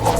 Good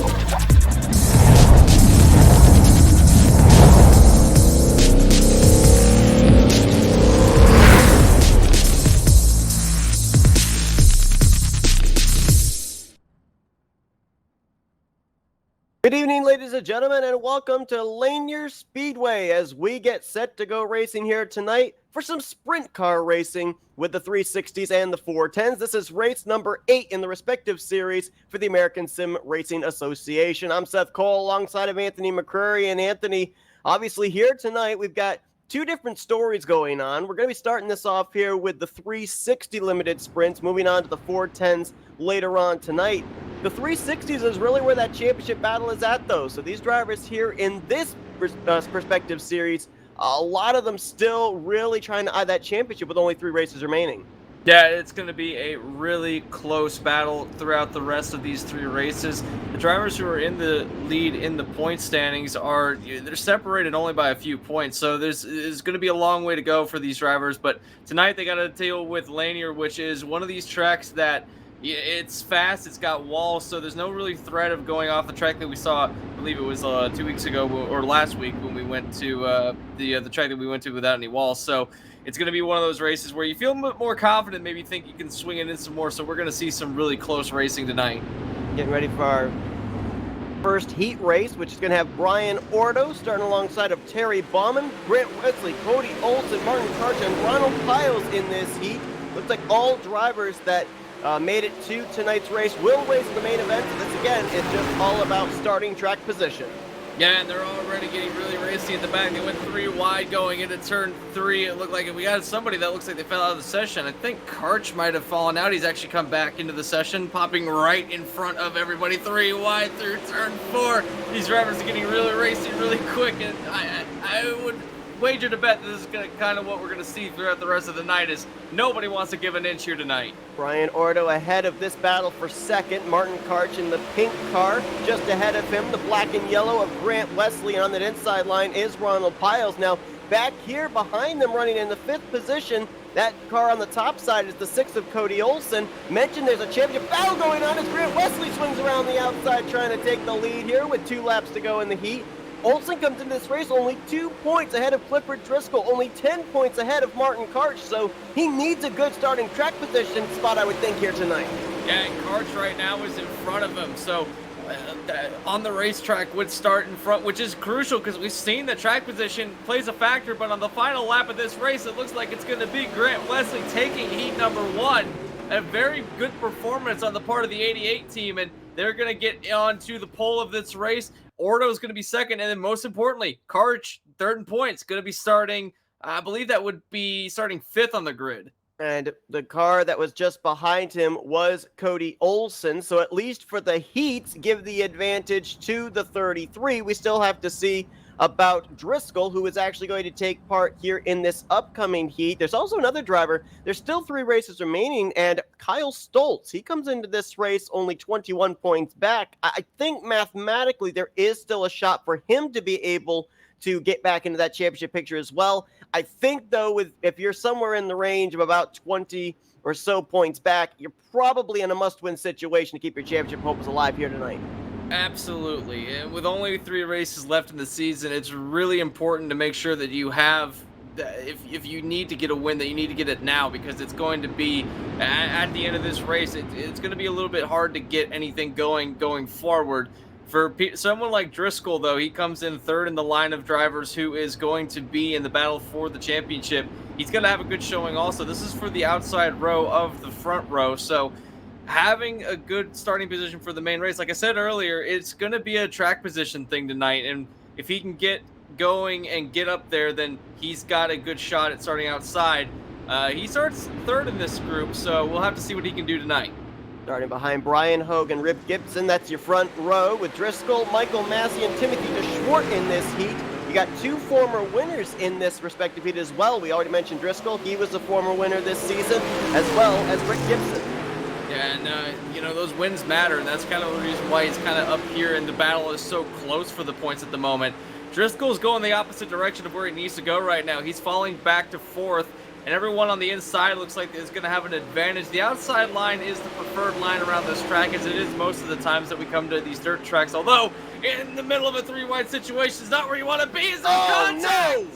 evening, ladies and gentlemen, and welcome to Lanier Speedway as we get set to go racing here tonight for some sprint car racing with the 360s and the 410s. This is race number 8 in the respective series for the American Sim Racing Association. I'm Seth Cole alongside of Anthony McCreary. And Anthony, obviously here tonight we've got two different stories going on. We're going to be starting this off here with the 360 limited sprints, moving on to the 410s later on tonight. The 360s is really where that championship battle is at, though. So these drivers here in this perspective series, a lot of them still really trying to eye that championship with only 3 races remaining. Yeah, it's going to be a really close battle throughout the rest of these 3 races. The drivers who are in the lead in the point standings they're separated only by a few points. So there's going to be a long way to go for these drivers. But tonight they got to deal with Lanier, which is one of these tracks that it's fast, it's got walls, so there's no really threat of going off the track that we saw, I believe it was 2 weeks ago or last week when we went to the track that we went to without any walls. So it's going to be one of those races where you feel a bit more confident, maybe think you can swing it in some more. So we're going to see some really close racing tonight. Getting ready for our first heat race, which is going to have Brian Ordo starting alongside of Terry Bauman, Grant Wesley, Cody Olson, Martin Karch, and Ronald Piles in this heat. Looks like all drivers that made it to tonight's race will race in the main event. This again is just all about starting track position. Yeah, and they're already getting really racy at the back. They went 3 wide going into turn 3. It looked like we got somebody that looks like they fell out of the session. I think Karch might have fallen out. He's actually come back into the session, popping right in front of everybody. 3 wide through turn 4. These drivers are getting really racy really quick, and I would wager to bet this is kind of what we're going to see throughout the rest of the night is nobody wants to give an inch here tonight. Brian Ordo ahead of this battle for second. Martin Karch in the pink car. Just ahead of him, the black and yellow of Grant Wesley. On that inside line is Ronald Piles. Now, back here behind them running in the 5th position, that car on the top side is the 6th of Cody Olson. Mentioned there's a championship battle going on as Grant Wesley swings around the outside trying to take the lead here with 2 laps to go in the heat. Olson comes into this race only 2 points ahead of Clifford Driscoll, only 10 points ahead of Martin Karch, so he needs a good starting track position spot, I would think, here tonight. Yeah, and Karch right now is in front of him, so on the racetrack would start in front, which is crucial because we've seen the track position plays a factor, but on the final lap of this race, it looks like it's going to be Grant Wesley taking heat number 1. A very good performance on the part of the 88 team, and they're going to get onto the pole of this race. Ordo is going to be second, and then most importantly, Karch, 3rd in points, going to be starting, I believe that would be starting 5th on the grid. And the car that was just behind him was Cody Olson, so at least for the heats, give the advantage to the 33. We still have to see about Driscoll, who is actually going to take part here in this upcoming heat. There's also another driver. There's still 3 races remaining, and Kyle Stoltz, he comes into this race only 21 points back. I think mathematically there is still a shot for him to be able to get back into that championship picture as well. I think, though, if you're somewhere in the range of about 20 or so points back, you're probably in a must-win situation to keep your championship hopes alive here tonight. Absolutely. And with only 3 races left in the season, it's really important to make sure that you have, if you need to get a win, that you need to get it now, because it's going to be, at the end of this race, it's going to be a little bit hard to get anything going forward. For someone like Driscoll, though, he comes in 3rd in the line of drivers who is going to be in the battle for the championship. He's going to have a good showing also. This is for the outside row of the front row, so having a good starting position for the main race, like I said earlier, it's going to be a track position thing tonight, and if he can get going and get up there, then he's got a good shot at starting outside. He starts 3rd in this group, so we'll have to see what he can do tonight. Starting behind Brian Hogan, Rip Gibson, that's your front row with Driscoll, Michael Massey, and Timothy DeSchwart in this heat. You got 2 former winners in this respective heat as well. We already mentioned Driscoll. He was a former winner this season, as well as Rick Gibson. Yeah, and, those wins matter, and that's kind of the reason why he's kind of up here, and the battle is so close for the points at the moment. Driscoll's going the opposite direction of where he needs to go right now. He's falling back to 4th, and everyone on the inside looks like is going to have an advantage. The outside line is the preferred line around this track, as it is most of the times that we come to these dirt tracks, although in the middle of a 3-wide situation is not where you want to be. Is contact! No!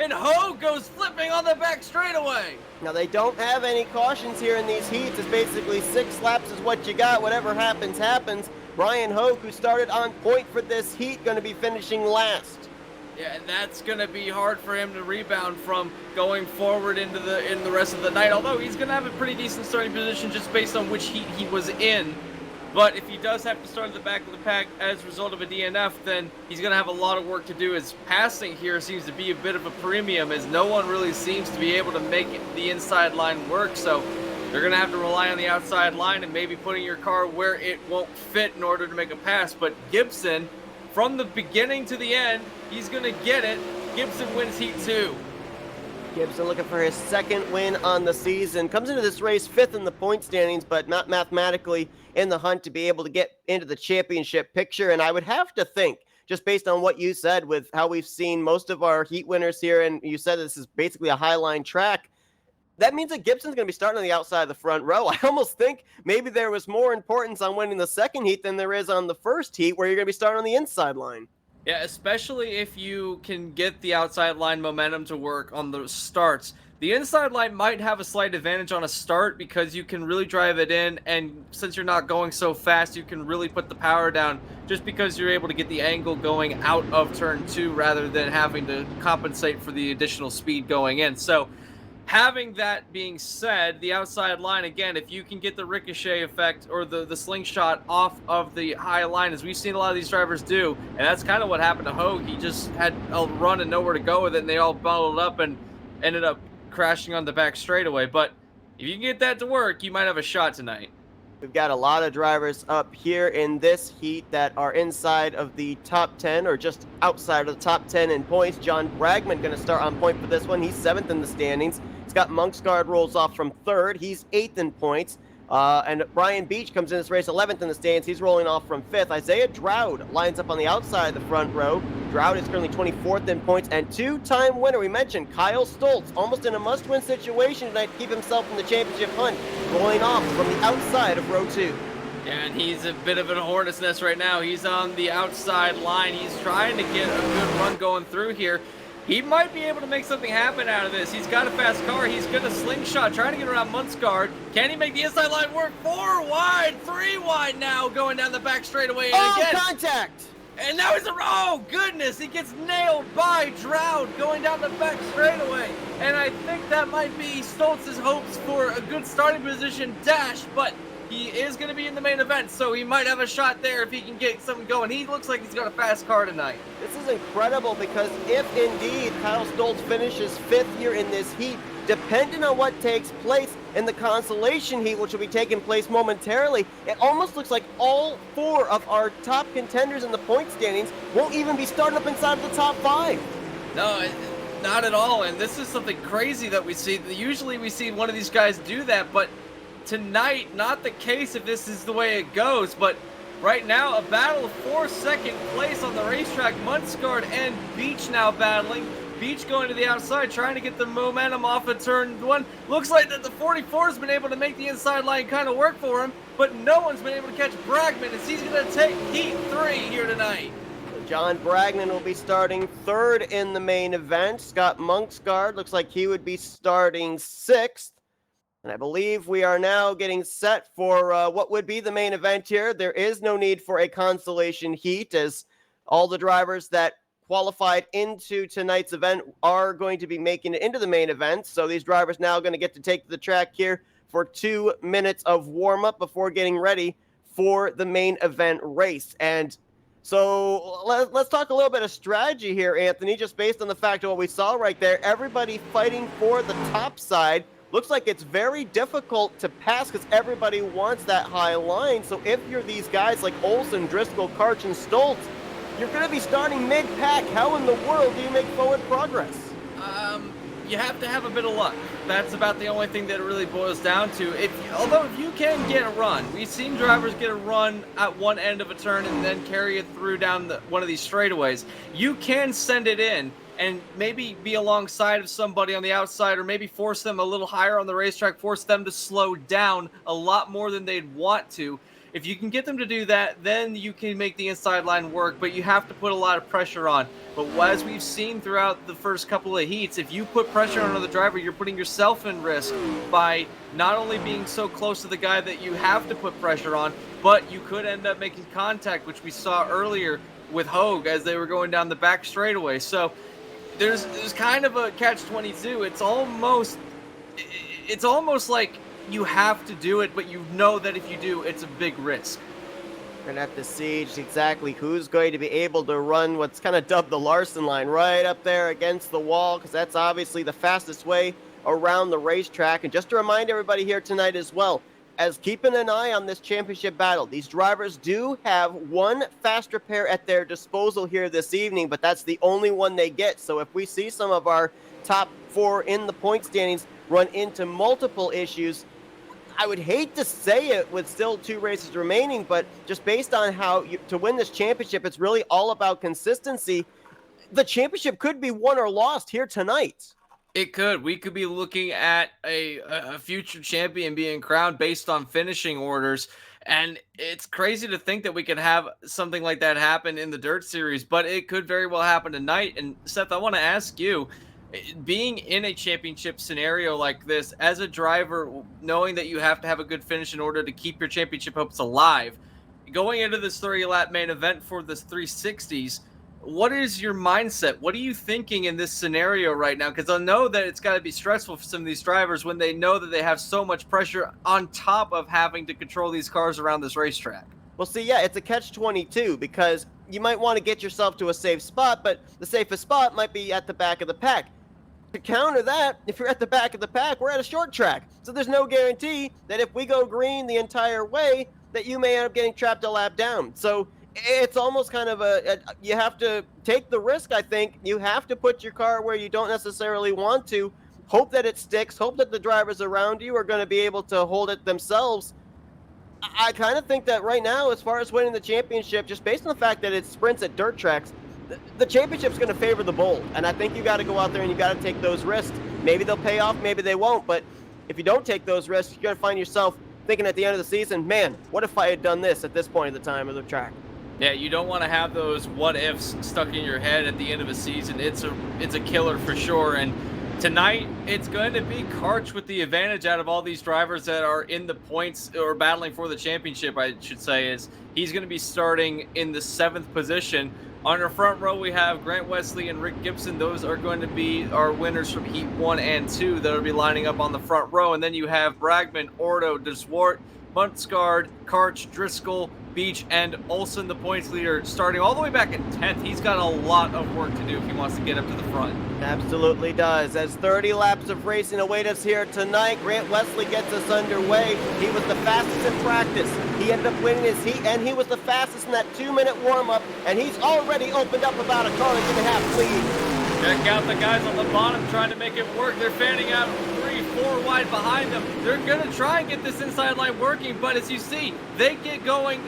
And Ho goes flipping on the back straightaway. Now, they don't have any cautions here in these heats. It's basically 6 laps is what you got. Whatever happens, happens. Brian Hoke, who started on point for this heat, going to be finishing last. Yeah, and that's going to be hard for him to rebound from going forward in the rest of the night, although he's going to have a pretty decent starting position just based on which heat he was in. But if he does have to start at the back of the pack as a result of a DNF, then he's going to have a lot of work to do. His passing here seems to be a bit of a premium, as no one really seems to be able to make the inside line work. So they're going to have to rely on the outside line and maybe putting your car where it won't fit in order to make a pass. But Gibson, from the beginning to the end, he's going to get it. Gibson wins Heat 2. Gibson looking for his 2nd win on the season. Comes into this race 5th in the point standings, but not mathematically in the hunt to be able to get into the championship picture. And I would have to think, just based on what you said with how we've seen most of our heat winners here, and you said this is basically a high-line track, that means that Gibson's going to be starting on the outside of the front row. I almost think maybe there was more importance on winning the 2nd heat than there is on the 1st heat, where you're going to be starting on the inside line. Yeah, especially if you can get the outside line momentum to work on the starts. The inside line might have a slight advantage on a start because you can really drive it in, and since you're not going so fast, you can really put the power down just because you're able to get the angle going out of turn 2 rather than having to compensate for the additional speed going in. So having that being said, the outside line, again, if you can get the ricochet effect or the slingshot off of the high line, as we've seen a lot of these drivers do, and that's kind of what happened to Hogue. He just had a run and nowhere to go with it, and they all bundled up and ended up crashing on the back straightaway. But if you can get that to work, you might have a shot tonight. We've got a lot of drivers up here in this heat that are inside of the top 10 or just outside of the top 10 in points. John Bragman going to start on point for this one. He's 7th in the standings. Scott Monksgaard rolls off from 3rd. He's 8th in points. And Brian Beach comes in this race 11th in the stands. He's rolling off from 5th. Isaiah Dowd lines up on the outside of the front row. Dowd is currently 24th in points. And 2-time winner, we mentioned, Kyle Stoltz, almost in a must-win situation tonight to keep himself in the championship hunt, rolling off from the outside of row 2. Yeah, and he's a bit of an hornet's nest right now. He's on the outside line. He's trying to get a good run going through here. He might be able to make something happen out of this. He's got a fast car. He's going to slingshot, trying to get around Muntsgaard. Can he make the inside line work? 4 wide, 3 wide now, going down the back straightaway. And again, contact! And now he's oh goodness, he gets nailed by Dowd going down the back straightaway. And I think that might be Stoltz's hopes for a good starting position dash, but he is going to be in the main event, so he might have a shot there if he can get something going. He looks like he's got a fast car tonight. This is incredible because if indeed Kyle Stoltz finishes 5th here in this heat, depending on what takes place in the consolation heat, which will be taking place momentarily, it almost looks like all 4 of our top contenders in the point standings won't even be starting up inside of the top 5. No, not at all, and this is something crazy that we see. Usually we see one of these guys do that, but tonight, not the case if this is the way it goes. But right now, a battle for 2nd place on the racetrack. Muntsgaard and Beach now battling. Beach going to the outside, trying to get the momentum off of turn 1. Looks like that the 44's been able to make the inside line kind of work for him, but no one's been able to catch Bragman, as he's going to take Heat 3 here tonight. John Bragman will be starting 3rd in the main event. Scott Monksgaard looks like he would be starting 6th. And I believe we are now getting set for what would be the main event here. There is no need for a consolation heat, as all the drivers that qualified into tonight's event are going to be making it into the main event. So these drivers now going to get to take to the track here for 2 minutes of warm-up before getting ready for the main event race. And so let's talk a little bit of strategy here, Anthony, just based on the fact of what we saw right there. Everybody fighting for the top side. Looks like it's very difficult to pass because everybody wants that high line. So if you're these guys like Olsen, Driscoll, Karch, and Stoltz, you're going to be starting mid-pack. How in the world do you make forward progress? You have to have a bit of luck. That's about the only thing that it really boils down to. Although if you can get a run, we've seen drivers get a run at one end of a turn and then carry it through down one of these straightaways. You can send it in and maybe be alongside of somebody on the outside, or maybe force them a little higher on the racetrack, force them to slow down a lot more than they'd want to. If you can get them to do that, then you can make the inside line work, but you have to put a lot of pressure on. But as we've seen throughout the first couple of heats, if you put pressure on another driver, you're putting yourself in risk by not only being so close to the guy that you have to put pressure on, but you could end up making contact, which we saw earlier with Hogue as they were going down the back straightaway. So there's kind of a catch-22. It's almost like you have to do it, but you know that if you do, it's a big risk. We're going to have to see just exactly who's going to be able to run what's kind of dubbed the Larson line right up there against the wall, because that's obviously the fastest way around the racetrack. And just to remind everybody here tonight as well, as keeping an eye on this championship battle, these drivers do have one fast repair at their disposal here this evening, but that's the only one they get. So if we see some of our top four in the point standings run into multiple issues, I would hate to say it with still 2 races remaining, but just based on how to win this championship, it's really all about consistency. The championship could be won or lost here tonight. It could. We could be looking at a future champion being crowned based on finishing orders. And it's crazy to think that we could have something like that happen in the Dirt Series, but it could very well happen tonight. And Seth, I want to ask you, being in a championship scenario like this, as a driver, knowing that you have to have a good finish in order to keep your championship hopes alive, going into this 30-lap main event for this 360s, what is your mindset? What are you thinking in this scenario right now? Because I know that it's got to be stressful for some of these drivers when they know that they have so much pressure on top of having to control these cars around this racetrack. Well, see, yeah, it's a catch-22 because you might want to get yourself to a safe spot, but the safest spot might be at the back of the pack. To counter that, if you're at the back of the pack, we're at a short track. So there's no guarantee that if we go green the entire way, that you may end up getting trapped a lap down. So it's almost kind of you have to take the risk, I think. You have to put your car where you don't necessarily want to, hope that it sticks, hope that the drivers around you are going to be able to hold it themselves. I kind of think that right now, as far as winning the championship, just based on the fact that it's sprints at dirt tracks, the championship's going to favor the bold. And I think you got to go out there and you got to take those risks. Maybe they'll pay off, maybe they won't. But if you don't take those risks, you're going to find yourself thinking at the end of the season, man, what if I had done this at this point in the time of the track? Yeah, you don't want to have those what ifs stuck in your head at the end of a season. It's a killer for sure. And tonight, it's going to be Karch with the advantage out of all these drivers that are in the points or battling for the championship, I should say, is he's going to be starting in the 7th position. On our front row, we have Grant Wesley and Rick Gibson. Those are going to be our winners from Heat 1 and 2 that will be lining up on the front row. And then you have Bragman, Ordo, DeSwart, Muntsgaard, Karch, Driscoll, Beach, and Olsen, the points leader, starting all the way back at 10th. He's got a lot of work to do if he wants to get up to the front. Absolutely does. As 30 laps of racing await us here tonight, Grant Wesley gets us underway. He was the fastest in practice. He ended up winning his heat, and he was the fastest in that 2-minute warm-up, and he's already opened up about a car and a half lead. Check out the guys on the bottom trying to make it work. They're fanning out 3-4 wide behind them. They're going to try and get this inside line working, but as you see, they get going.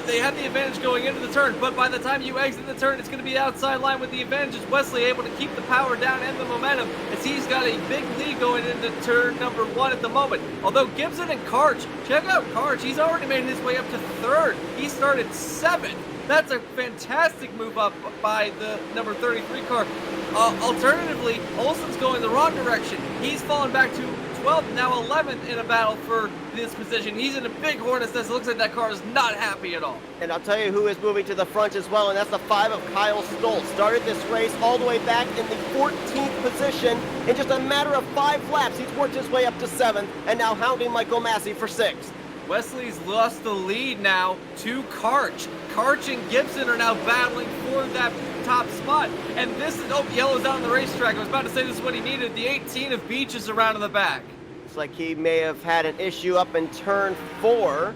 They have the advantage going into the turn, but by the time you exit the turn, it's going to be outside line with the advantage. Is Wesley able to keep the power down and the momentum as he's got a big lead going into turn number 1 at the moment. Although Gibson and Karch, check out Karch. He's already made his way up to 3rd. He started 7th. That's a fantastic move up by the number 33 car. Alternatively, Olsen's going the wrong direction. He's fallen back to 12th, now 11th in a battle for this position. He's in a big hornet's nest. It looks like that car is not happy at all. And I'll tell you who is moving to the front as well, and that's the 5 of Kyle Stoll. Started this race all the way back in the 14th position. In just a matter of 5 laps, he's worked his way up to 7th, and now hounding Michael Massey for 6th. Wesley's lost the lead now to Karch. Karch and Gibson are now battling for that top spot. And this is, yellow's out on the racetrack. I was about to say this is what he needed. The 18 of Beach is around in the back. Looks like he may have had an issue up in turn 4.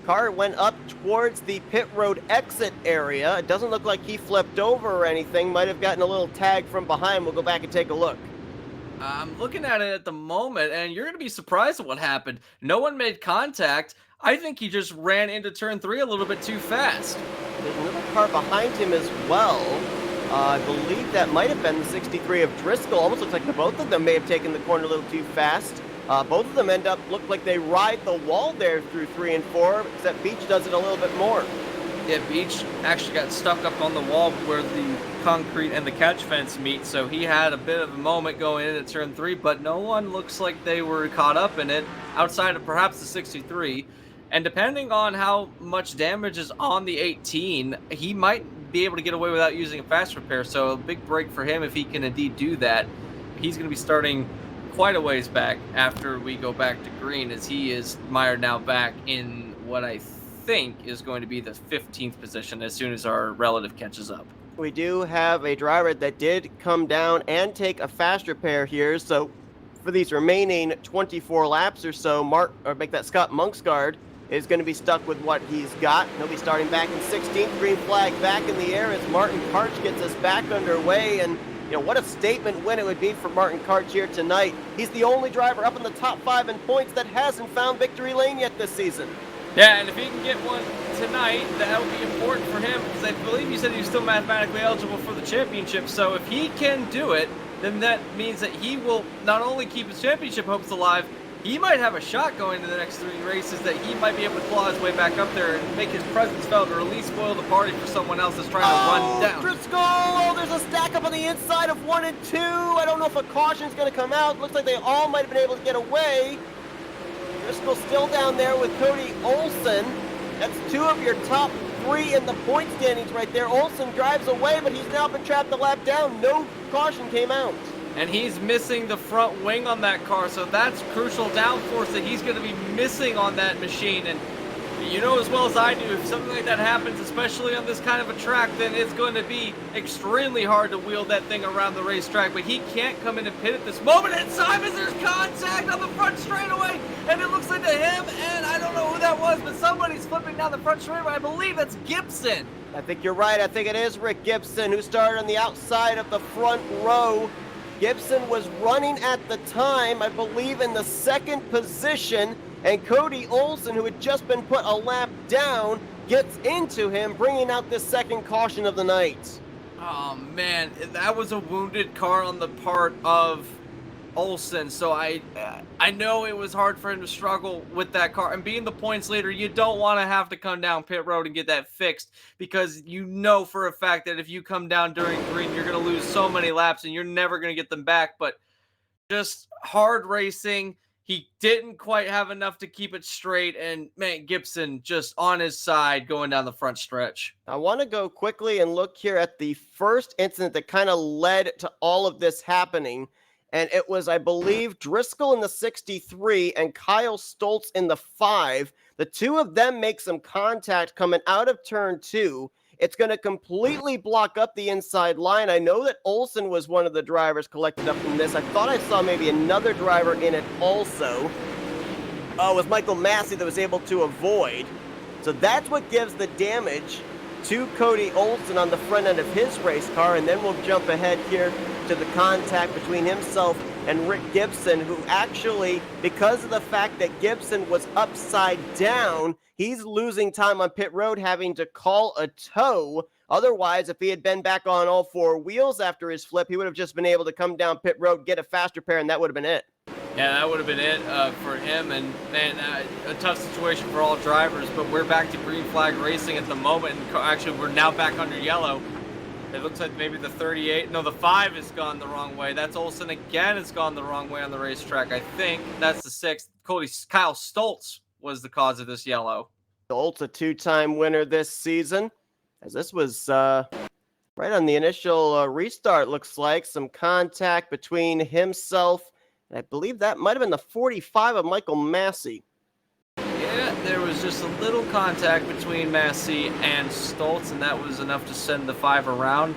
Car went up towards the pit road exit area. It doesn't look like he flipped over or anything. Might have gotten a little tag from behind. We'll go back and take a look. I'm looking at it at the moment, and you're going to be surprised at what happened. No one made contact. I think he just ran into turn 3 a little bit too fast. There's another car behind him as well. I believe that might have been the 63 of Driscoll. Almost looks like the both of them may have taken the corner a little too fast. Both of them look like they ride the wall there through 3 and 4, except Beach does it a little bit more. Yeah, Beach actually got stuck up on the wall where the concrete and the catch fence meet, so he had a bit of a moment going into turn 3, but no one looks like they were caught up in it, outside of perhaps the 63. And depending on how much damage is on the 18, he might be able to get away without using a fast repair, so a big break for him if he can indeed do that. He's going to be starting quite a ways back after we go back to green, as he is mired now back in what I think is going to be the 15th position as soon as our relative catches up. We do have a driver that did come down and take a fast repair here, so for these remaining 24 laps or so, Scott Monksgaard is going to be stuck with what he's got. He'll be starting back in 16th, green flag back in the air as Martin Karch gets us back underway. And what a statement win it would be for Martin Karch here tonight. He's the only driver up in the top 5 in points that hasn't found victory lane yet this season. Yeah, and if he can get one tonight, that'll be important for him, because I believe you said he was still mathematically eligible for the championship. So if he can do it, then that means that he will not only keep his championship hopes alive, he might have a shot going to the next 3 races, that he might be able to claw his way back up there and make his presence felt, or at least spoil the party for someone else that's trying to run down. Driscoll! Oh, there's a stack up on the inside of 1 and 2. I don't know if a caution's going to come out. Looks like they all might have been able to get away. Driscoll still down there with Cody Olsen. That's 2 of your top 3 in the point standings right there. Olsen drives away, but he's now been trapped a lap down. No caution came out. And he's missing the front wing on that car, so that's crucial downforce that he's going to be missing on that machine. And you know as well as I do, if something like that happens, especially on this kind of a track, then it's going to be extremely hard to wheel that thing around the racetrack. But he can't come in and pit at this moment in time as there's contact on the front straightaway. And it looks like to him, and I don't know who that was, but somebody's flipping down the front straightaway. I believe that's Gibson. I think you're right. I think it is Rick Gibson, who started on the outside of the front row. Gibson was running at the time, I believe, in the 2nd position, and Cody Olsen, who had just been put a lap down, gets into him, bringing out this 2nd caution of the night. Oh, man, that was a wounded car on the part of Olsen, so I know it was hard for him to struggle with that car, and being the points leader, you don't want to have to come down pit road and get that fixed, because you know for a fact that if you come down during green, you're going to lose so many laps and you're never going to get them back. But just hard racing, he didn't quite have enough to keep it straight, and man, Gibson just on his side going down the front stretch. I want to go quickly and look here at the first incident that kind of led to all of this happening. And it was, I believe, Driscoll in the 63 and Kyle Stoltz in the 5. The 2 of them make some contact coming out of turn 2. It's going to completely block up the inside line. I know that Olsen was one of the drivers collected up from this. I thought I saw maybe another driver in it also. Oh, it was Michael Massey that was able to avoid. So that's what gives the damage to Cody Olsen on the front end of his race car, and then we'll jump ahead here to the contact between himself and Rick Gibson, who actually, because of the fact that Gibson was upside down, he's losing time on pit road, having to call a tow. Otherwise, if he had been back on all 4 wheels after his flip, he would have just been able to come down pit road, get a fast repair, and that would have been it. Yeah, that would have been it for him, and man, a tough situation for all drivers, but we're back to green flag racing at the moment, and actually we're now back under yellow. It looks like maybe the 38, no, the 5 has gone the wrong way. That's Olsen again, has gone the wrong way on the racetrack. I think that's the 6th. Kyle Stoltz was the cause of this yellow. Stoltz, a 2-time winner this season, as this was right on the initial restart, looks like. Some contact between himself, and I believe that might have been the 45 of Michael Massey. Yeah, there was just a little contact between Massey and Stoltz, and that was enough to send the 5 around.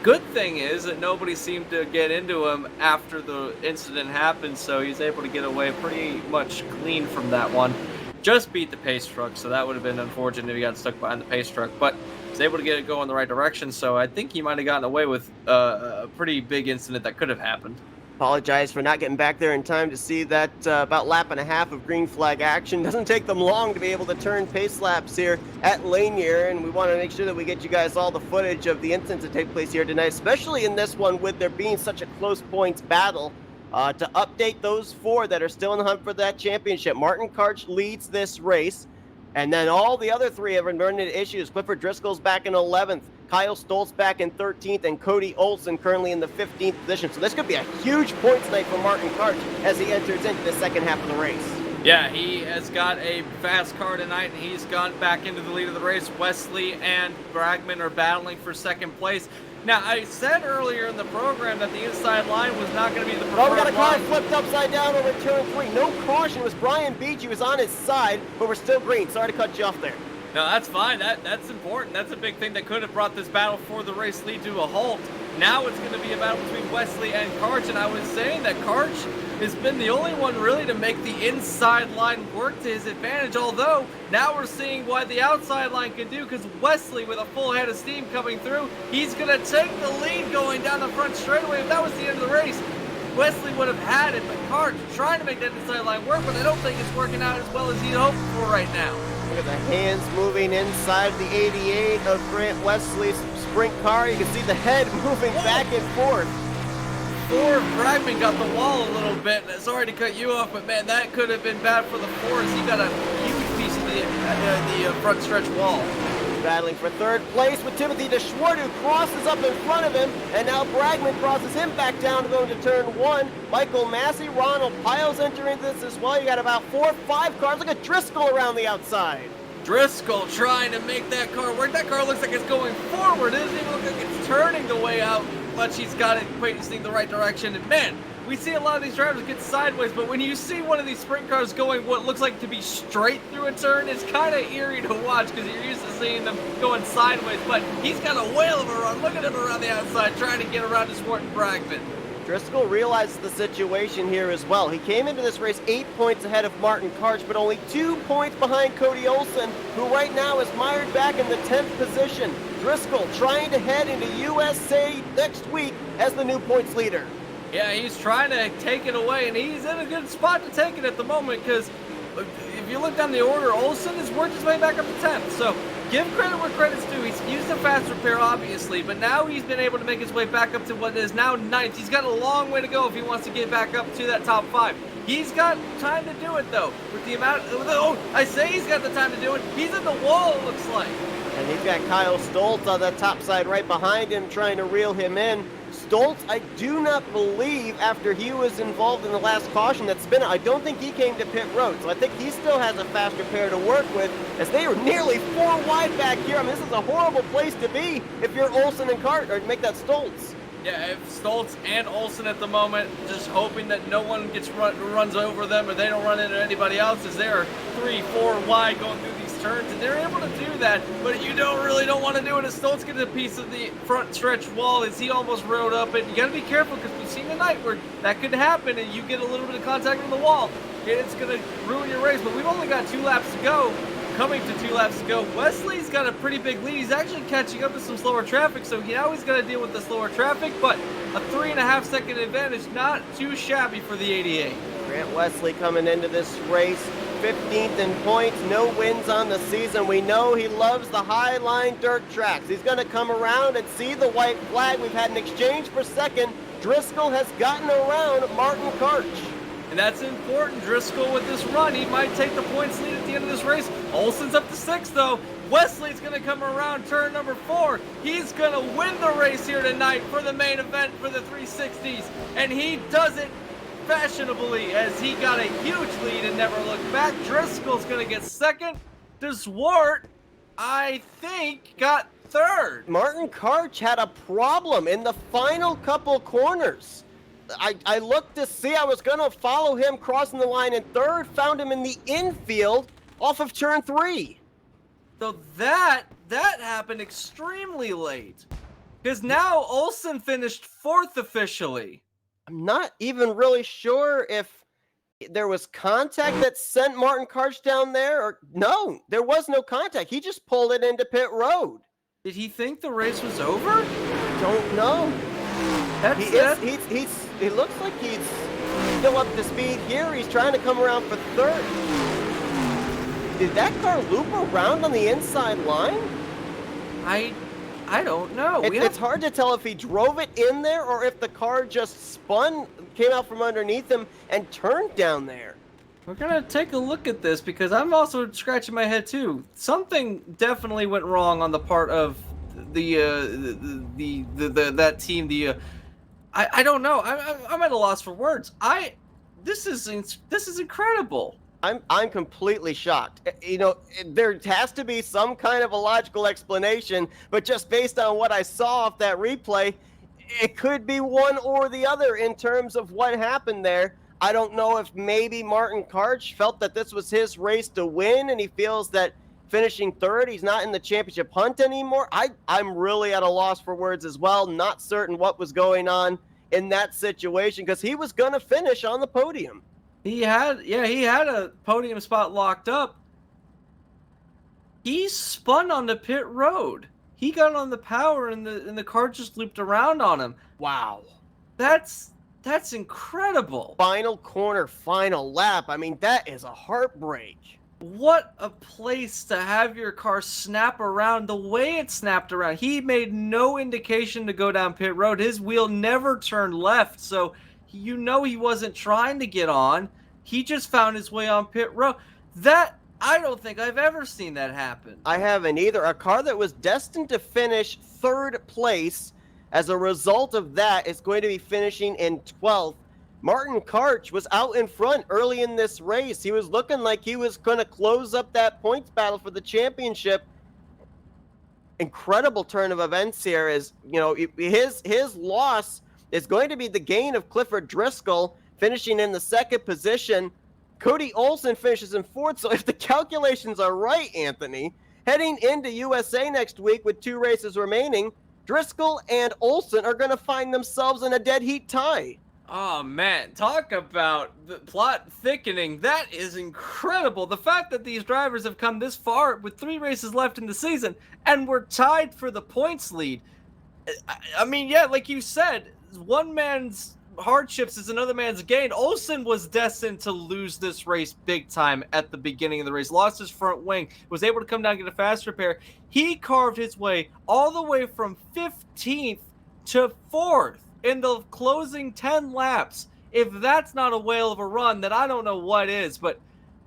Good thing is that nobody seemed to get into him after the incident happened, so he's able to get away pretty much clean from that one. Just beat the pace truck, so that would have been unfortunate if he got stuck behind the pace truck, but was able to get it going the right direction, so I think he might have gotten away with a pretty big incident that could have happened. Apologize for not getting back there in time to see that about lap and a half of green flag action. Doesn't take them long to be able to turn pace laps here at Lanier, and we want to make sure that we get you guys all the footage of the incidents that take place here tonight, especially in this one with there being such a close points battle. To update those four that are still in the hunt for that championship, Martin Karch leads this race, and then all the other three have been running into issues. Clifford Driscoll's back in 11th. Kyle Stoltz back in 13th, and Cody Olsen currently in the 15th position. So this could be a huge points night for Martin Karch as he enters into the second half of the race. Yeah, he has got a fast car tonight, and he's gone back into the lead of the race. Wesley and Bragman are battling for second place. Now, I said earlier in the program that the inside line was not going to be the preferred line. Oh, we got a car flipped upside down over turn 3. No caution. It was Brian Beach. He was on his side, but we're still green. Sorry to cut you off there. No, that's fine. That's important. That's a big thing that could have brought this battle for the race lead to a halt. Now it's going to be a battle between Wesley and Karch, and I was saying that Karch has been the only one really to make the inside line work to his advantage, although now we're seeing why the outside line can do, because Wesley, with a full head of steam coming through, he's going to take the lead going down the front straightaway. If that was the end of the race, Wesley would have had it, but Karch trying to make that inside line work, but I don't think it's working out as well as he'd hoped for right now. Look at the hands moving inside the 88 of Grant Wesley's sprint car. You can see the head moving back and forth. Poor Bragman got the wall a little bit. Sorry to cut you off, but man, that could have been bad for the Force. He got a huge piece of the front stretch wall. Battling for third place with Timothy DeSchwart, who crosses up in front of him, and now Bragman crosses him back down to go into turn 1. Michael Massey, Ronald Piles enter into this as well. You got about 4 or 5 cars. Look at Driscoll around the outside. Driscoll trying to make that car work. That car looks like it's going forward. It doesn't even look like it's turning the way out, but she's got it facing the right direction. And man, we see a lot of these drivers get sideways, but when you see one of these sprint cars going what looks like to be straight through a turn, it's kind of eerie to watch because you're used to seeing them going sideways. But he's got a whale of a run. Look at him around the outside trying to get around to Swart and Bragman. Driscoll realizes the situation here as well. He came into this race 8 points ahead of Martin Karch, but only 2 points behind Cody Olsen, who right now is mired back in the 10th position. Driscoll trying to head into USA next week as the new points leader. Yeah, he's trying to take it away, and he's in a good spot to take it at the moment because if you look down the order, Olsen has worked his way back up to 10th. So give credit where credit's due. He's used a fast repair, obviously, but now he's been able to make his way back up to what is now 9th. He's got a long way to go if he wants to get back up to that top 5. He's got time to do it, though. With the amount, I say he's got the time to do it. He's in the wall, it looks like. And he's got Kyle Stoltz on the top side right behind him trying to reel him in. Stoltz, I do not believe after he was involved in the last caution that spin, I don't think he came to pit road. So I think he still has a fast repair to work with as they are nearly 4 wide back here. I mean, this is a horrible place to be if you're Olsen and Cart or make that Stoltz. Yeah, if Stoltz and Olsen at the moment, just hoping that no one runs over them or they don't run into anybody else as they are 3, 4 wide going through these turns, and they're able to do that, but you don't want to do it as Stoltz gets a piece of the front stretch wall as he almost rode up it. You got to be careful because we've seen tonight where that could happen and you get a little bit of contact on the wall. It's going to ruin your race, but we've only got 2 laps to go. Coming to 2 laps to go, Wesley's got a pretty big lead. He's actually catching up to some slower traffic, so now he's got to deal with the slower traffic, but a 3.5 second advantage, not too shabby for the 88. Grant Wesley coming into this race, 15th in points, no wins on the season. We know he loves the high line dirt tracks. He's going to come around and see the white flag. We've had an exchange for second. Driscoll has gotten around Martin Karch. And that's important. Driscoll with this run, he might take the points lead at the end of this race. Olsen's up to 6th though. Wesley's going to come around turn number 4. He's going to win the race here tonight for the main event for the 360s. And he does it fashionably as he got a huge lead and never looked back. Driscoll's going to get 2nd. DeSwart, I think, got 3rd. Martin Karch had a problem in the final couple corners. I looked to see, I was going to follow him crossing the line in 3rd, found him in the infield off of turn 3. So that happened extremely late. Because now Olsen finished 4th officially. I'm not even really sure if there was contact that sent Martin Karch down there, or no, there was no contact. He just pulled it into pit road. Did he think the race was over? Don't know. He's He looks like he's still up to speed here. He's trying to come around for third. Did that car loop around on the inside line? I don't know. It's hard to tell if he drove it in there or if the car just spun, came out from underneath him, and turned down there. We're gonna take a look at this because I'm also scratching my head too. Something definitely went wrong on the part of that team. I don't know. I'm at a loss for words. This is incredible. I'm completely shocked. There has to be some kind of a logical explanation, but just based on what I saw off that replay, it could be one or the other in terms of what happened there. I don't know if maybe Martin Karch felt that this was his race to win, and he feels that finishing third, he's not in the championship hunt anymore. I'm really at a loss for words as well. Not certain what was going on in that situation because he was going to finish on the podium. He had a podium spot locked up. He spun on the pit road. He got on the power and the car just looped around on him. Wow. That's incredible. Final corner, final lap. I mean, that is a heartbreak. What a place to have your car snap around the way it snapped around. He made no indication to go down pit road. His wheel never turned left, so he wasn't trying to get on. He just found his way on pit road. I don't think I've ever seen that happen. I haven't either. A car that was destined to finish third place, as a result of that, is going to be finishing in 12th. Martin Karch was out in front early in this race. He was looking like he was going to close up that points battle for the championship. Incredible turn of events here. His loss is going to be the gain of Clifford Driscoll, finishing in the second position. Cody Olsen finishes in fourth. So if the calculations are right, Anthony, heading into USA next week with 2 races remaining, Driscoll and Olsen are going to find themselves in a dead heat tie. Oh man, talk about the plot thickening. That is incredible. The fact that these drivers have come this far with 3 races left in the season and we're tied for the points lead. I mean, yeah, like you said, one man's hardships is another man's gain. Olsen was destined to lose this race big time at the beginning of the race. Lost his front wing, was able to come down and get a fast repair. He carved his way all the way from 15th to 4th in the closing 10 laps. If that's not a whale of a run, then I don't know what is. But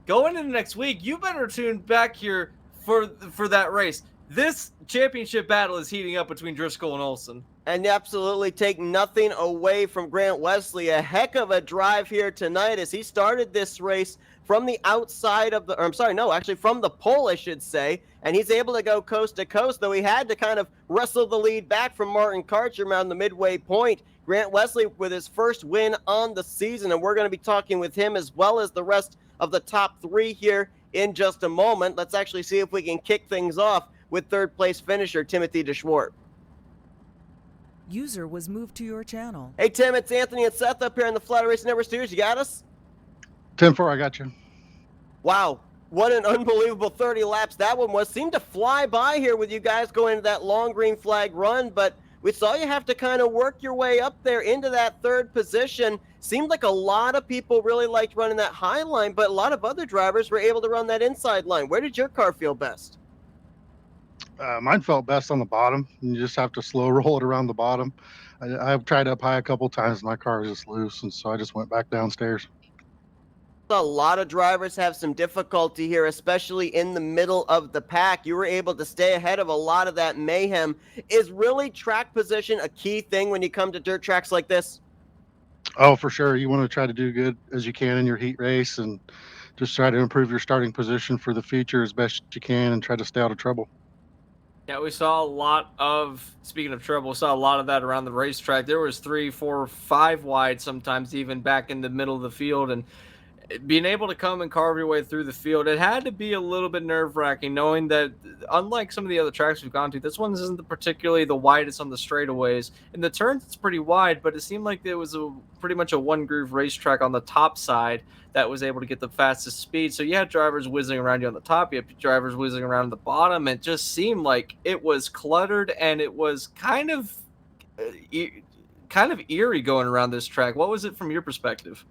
going into next week, you better tune back here for that race. This championship battle is heating up between Driscoll and Olsen. And absolutely take nothing away from Grant Wesley. A heck of a drive here tonight as he started this race from the outside of from the pole, I should say. And he's able to go coast to coast, though he had to kind of wrestle the lead back from Martin Karch around the midway point. Grant Wesley with his first win on the season, and we're going to be talking with him as well as the rest of the top 3 here in just a moment. Let's actually see if we can kick things off with third place finisher Timothy DeSchwart. User was moved to your channel. Hey, Tim, it's Anthony and Seth up here in the Flatout Racing Network studios. You got us? 10-4, I got you. Wow. What an unbelievable 30 laps that one was. Seemed to fly by here with you guys going into that long green flag run, but we saw you have to kind of work your way up there into that third position. Seemed like a lot of people really liked running that high line, but a lot of other drivers were able to run that inside line. Where did your car feel best? Mine felt best on the bottom. You just have to slow roll it around the bottom. I've tried up high a couple times. My car was just loose, and so I just went back downstairs. A lot of drivers have some difficulty here, especially in the middle of the pack. You were able to stay ahead of a lot of that mayhem. Is really track position a key thing when you come to dirt tracks like this? Oh, for sure. You want to try to do good as you can in your heat race and just try to improve your starting position for the future as best you can and try to stay out of trouble. Yeah, we saw a lot of, speaking of trouble, we saw a lot of that around the racetrack. There was 3, 4, 5 wide sometimes even back in the middle of the field, and being able to come and carve your way through the field, it had to be a little bit nerve-wracking knowing that unlike some of the other tracks we've gone to, this one isn't particularly the widest on the straightaways. In the turns, it's pretty wide, but it seemed like there was pretty much a one-groove racetrack on the top side that was able to get the fastest speed. So you had drivers whizzing around you on the top, you had drivers whizzing around the bottom. It just seemed like it was cluttered, and it was kind of kind of eerie going around this track. What was it from your perspective?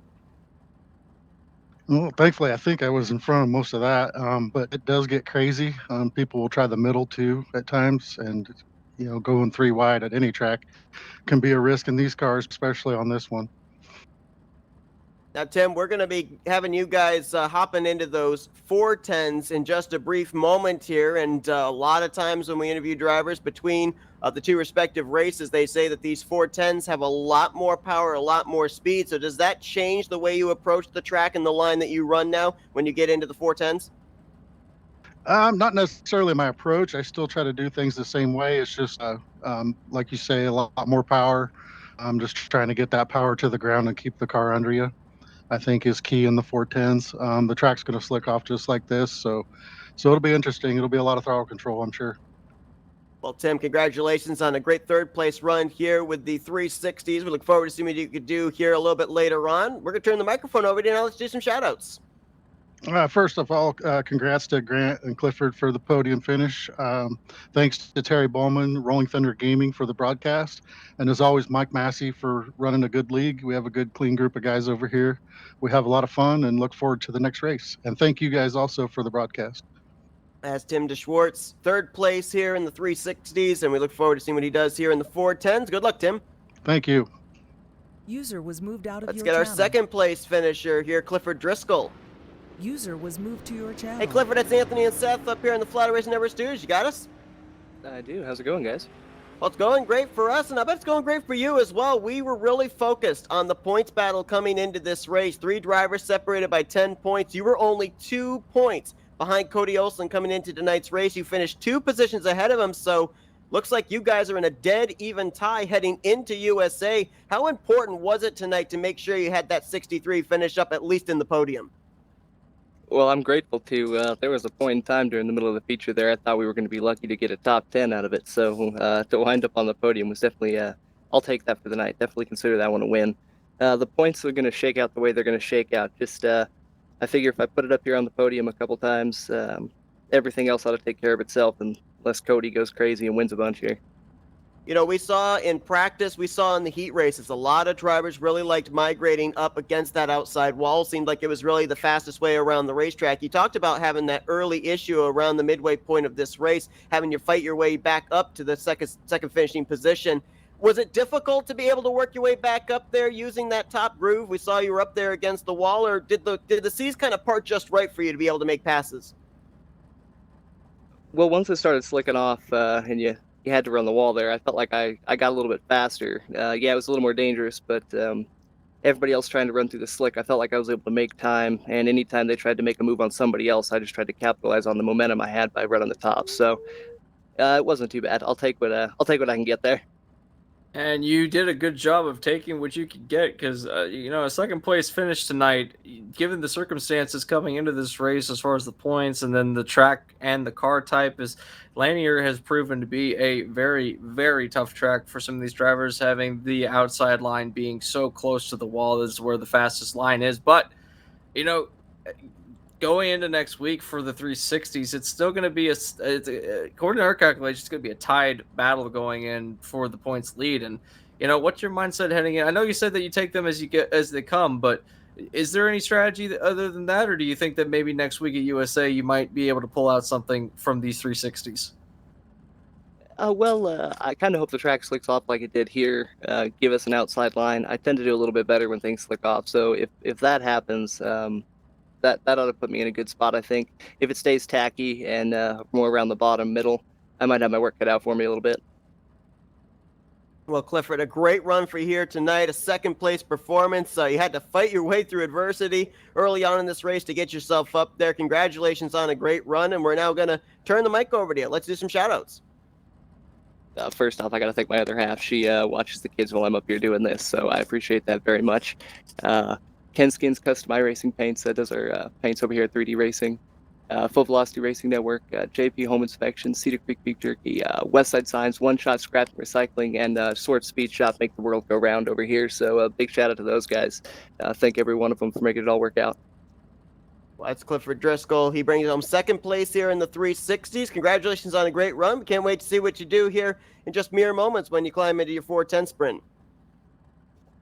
Well, thankfully, I think I was in front of most of that, but it does get crazy. People will try the middle too at times, and going three wide at any track can be a risk in these cars, especially on this one. Now, Tim, we're going to be having you guys hopping into those 410s in just a brief moment here. And a lot of times when we interview drivers between the two respective races, they say that these 410s have a lot more power, a lot more speed. So does that change the way you approach the track and the line that you run now when you get into the 410s? Not necessarily my approach. I still try to do things the same way. It's just, like you say, a lot more power. I'm just trying to get that power to the ground and keep the car under you. I think is key in the 410s. The track's going to slick off just like this, so it'll be interesting. It'll be a lot of throttle control, I'm sure. Well, Tim, congratulations on a great third place run here with the 360s. We look forward to seeing what you could do here a little bit later on. We're going to turn the microphone over to you now. Let's do some shout outs. First of all, congrats to Grant and Clifford for the podium finish. Thanks to Terry Bowman, Rolling Thunder Gaming for the broadcast. And as always, Mike Massey for running a good league. We have a good, clean group of guys over here. We have a lot of fun and look forward to the next race. And thank you guys also for the broadcast. As Tim DeSchwartz, third place here in the 360s, and we look forward to seeing what he does here in the 410s. Good luck, Tim. Thank you. User was moved out of Let's your get our channel. second place finisher here, Clifford Driscoll. User was moved to your channel. Hey, Clifford, it's Anthony and Seth up here in the Flatout Racing Network studios. You got us? I do. How's it going, guys? Well, it's going great for us, and I bet it's going great for you as well. We were really focused on the points battle coming into this race. 3 drivers separated by 10 points. You were only 2 points behind Cody Olsen coming into tonight's race. You finished 2 positions ahead of him, so looks like you guys are in a dead even tie heading into USA. How important was it tonight to make sure you had that 63 finish up at least in the podium? Well, I'm grateful to. There was a point in time during the middle of the feature there, I thought we were going to be lucky to get a top 10 out of it. So to wind up on the podium was definitely, I'll take that for the night. Definitely consider that one a win. The points are going to shake out the way they're going to shake out. Just, I figure if I put it up here on the podium a couple times, everything else ought to take care of itself unless Cody goes crazy and wins a bunch here. You know, we saw in practice, we saw in the heat races, a lot of drivers really liked migrating up against that outside wall. Seemed like it was really the fastest way around the racetrack. You talked about having that early issue around the midway point of this race, having to fight your way back up to the second finishing position. Was it difficult to be able to work your way back up there using that top groove? We saw you were up there against the wall, or did the seas kind of part just right for you to be able to make passes? Well, once it started slicking off and you had to run the wall there, I felt like I got a little bit faster. Yeah, it was a little more dangerous, but everybody else trying to run through the slick, I felt like I was able to make time. And anytime they tried to make a move on somebody else, I just tried to capitalize on the momentum I had by running the top. So it wasn't too bad. I'll take what I can get there. And you did a good job of taking what you could get because, a second place finish tonight, given the circumstances coming into this race as far as the points and then the track and the car type, is Lanier has proven to be a very, very tough track for some of these drivers, having the outside line being so close to the wall. This is where the fastest line is. But, going into next week for the 360s, it's still going to be according to our calculations, it's going to be a tied battle going in for the points lead. And what's your mindset heading in? I know you said that you take them as they come, but is there any strategy other than that, or do you think that maybe next week at USA you might be able to pull out something from these 360s? I kind of hope the track slicks off like it did here. Give us an outside line. I tend to do a little bit better when things slick off. So if that happens, that ought to put me in a good spot, I think. If it stays tacky and more around the bottom middle, I might have my work cut out for me a little bit. Well, Clifford, a great run for you here tonight, a second-place performance. You had to fight your way through adversity early on in this race to get yourself up there. Congratulations on a great run, and we're now going to turn the mic over to you. Let's do some shout-outs. First off, I got to thank my other half. She watches the kids while I'm up here doing this, so I appreciate that very much. Ken Skins Custom iRacing Paints does our paints over here at 3D Racing. Full Velocity Racing Network, JP Home Inspection, Cedar Creek Beef Jerky, Westside Signs, One Shot Scrap Recycling, and Sword Speed Shop make the world go round over here. So a big shout out to those guys. Thank every one of them for making it all work out. Well, that's Clifford Driscoll. He brings home second place here in the 360s. Congratulations on a great run. We can't wait to see what you do here in just mere moments when you climb into your 410 sprint.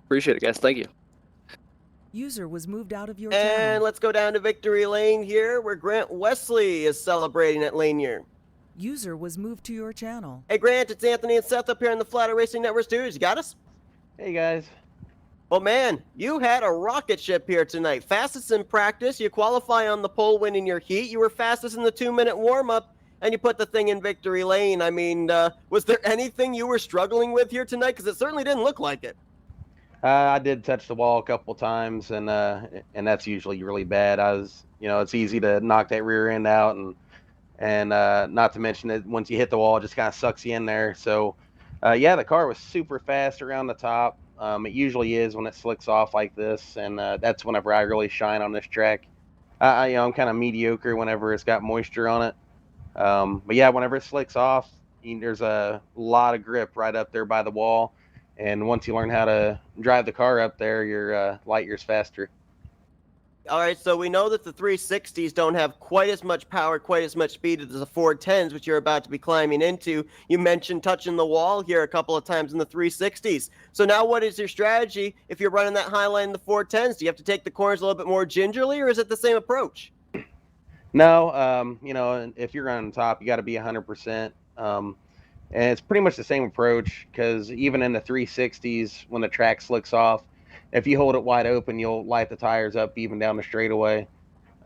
Appreciate it, guys. Thank you. User was moved out of your And channel. let's go down to victory lane here, where Grant Wesley is celebrating at Lanier. User was moved to your channel. Hey Grant, it's Anthony and Seth up here in the Flatout Racing Network studios. You got us? Hey guys. Well, man, you had a rocket ship here tonight. Fastest in practice, you qualify on the pole winning your heat. You were fastest in the 2-minute warm-up, and you put the thing in victory lane. I mean, was there anything you were struggling with here tonight? Because it certainly didn't look like it. I did touch the wall a couple times, and that's usually really bad. It's easy to knock that rear end out, and not to mention that once you hit the wall, it just kind of sucks you in there. So, yeah, the car was super fast around the top. It usually is when it slicks off like this, and that's whenever I really shine on this track. I'm kind of mediocre whenever it's got moisture on it. But yeah, whenever it slicks off, there's a lot of grip right up there by the wall. And once you learn how to drive the car up there, you're light years faster. All right, so we know that the 360s don't have quite as much power, quite as much speed as the 410s, which you're about to be climbing into. You mentioned touching the wall here a couple of times in the 360s. So now what is your strategy if you're running that high line in the 410s? Do you have to take the corners a little bit more gingerly, or is it the same approach? No, if you're on top, you got to be 100%. And it's pretty much the same approach because even in the 360s, when the track slicks off, if you hold it wide open, you'll light the tires up even down the straightaway.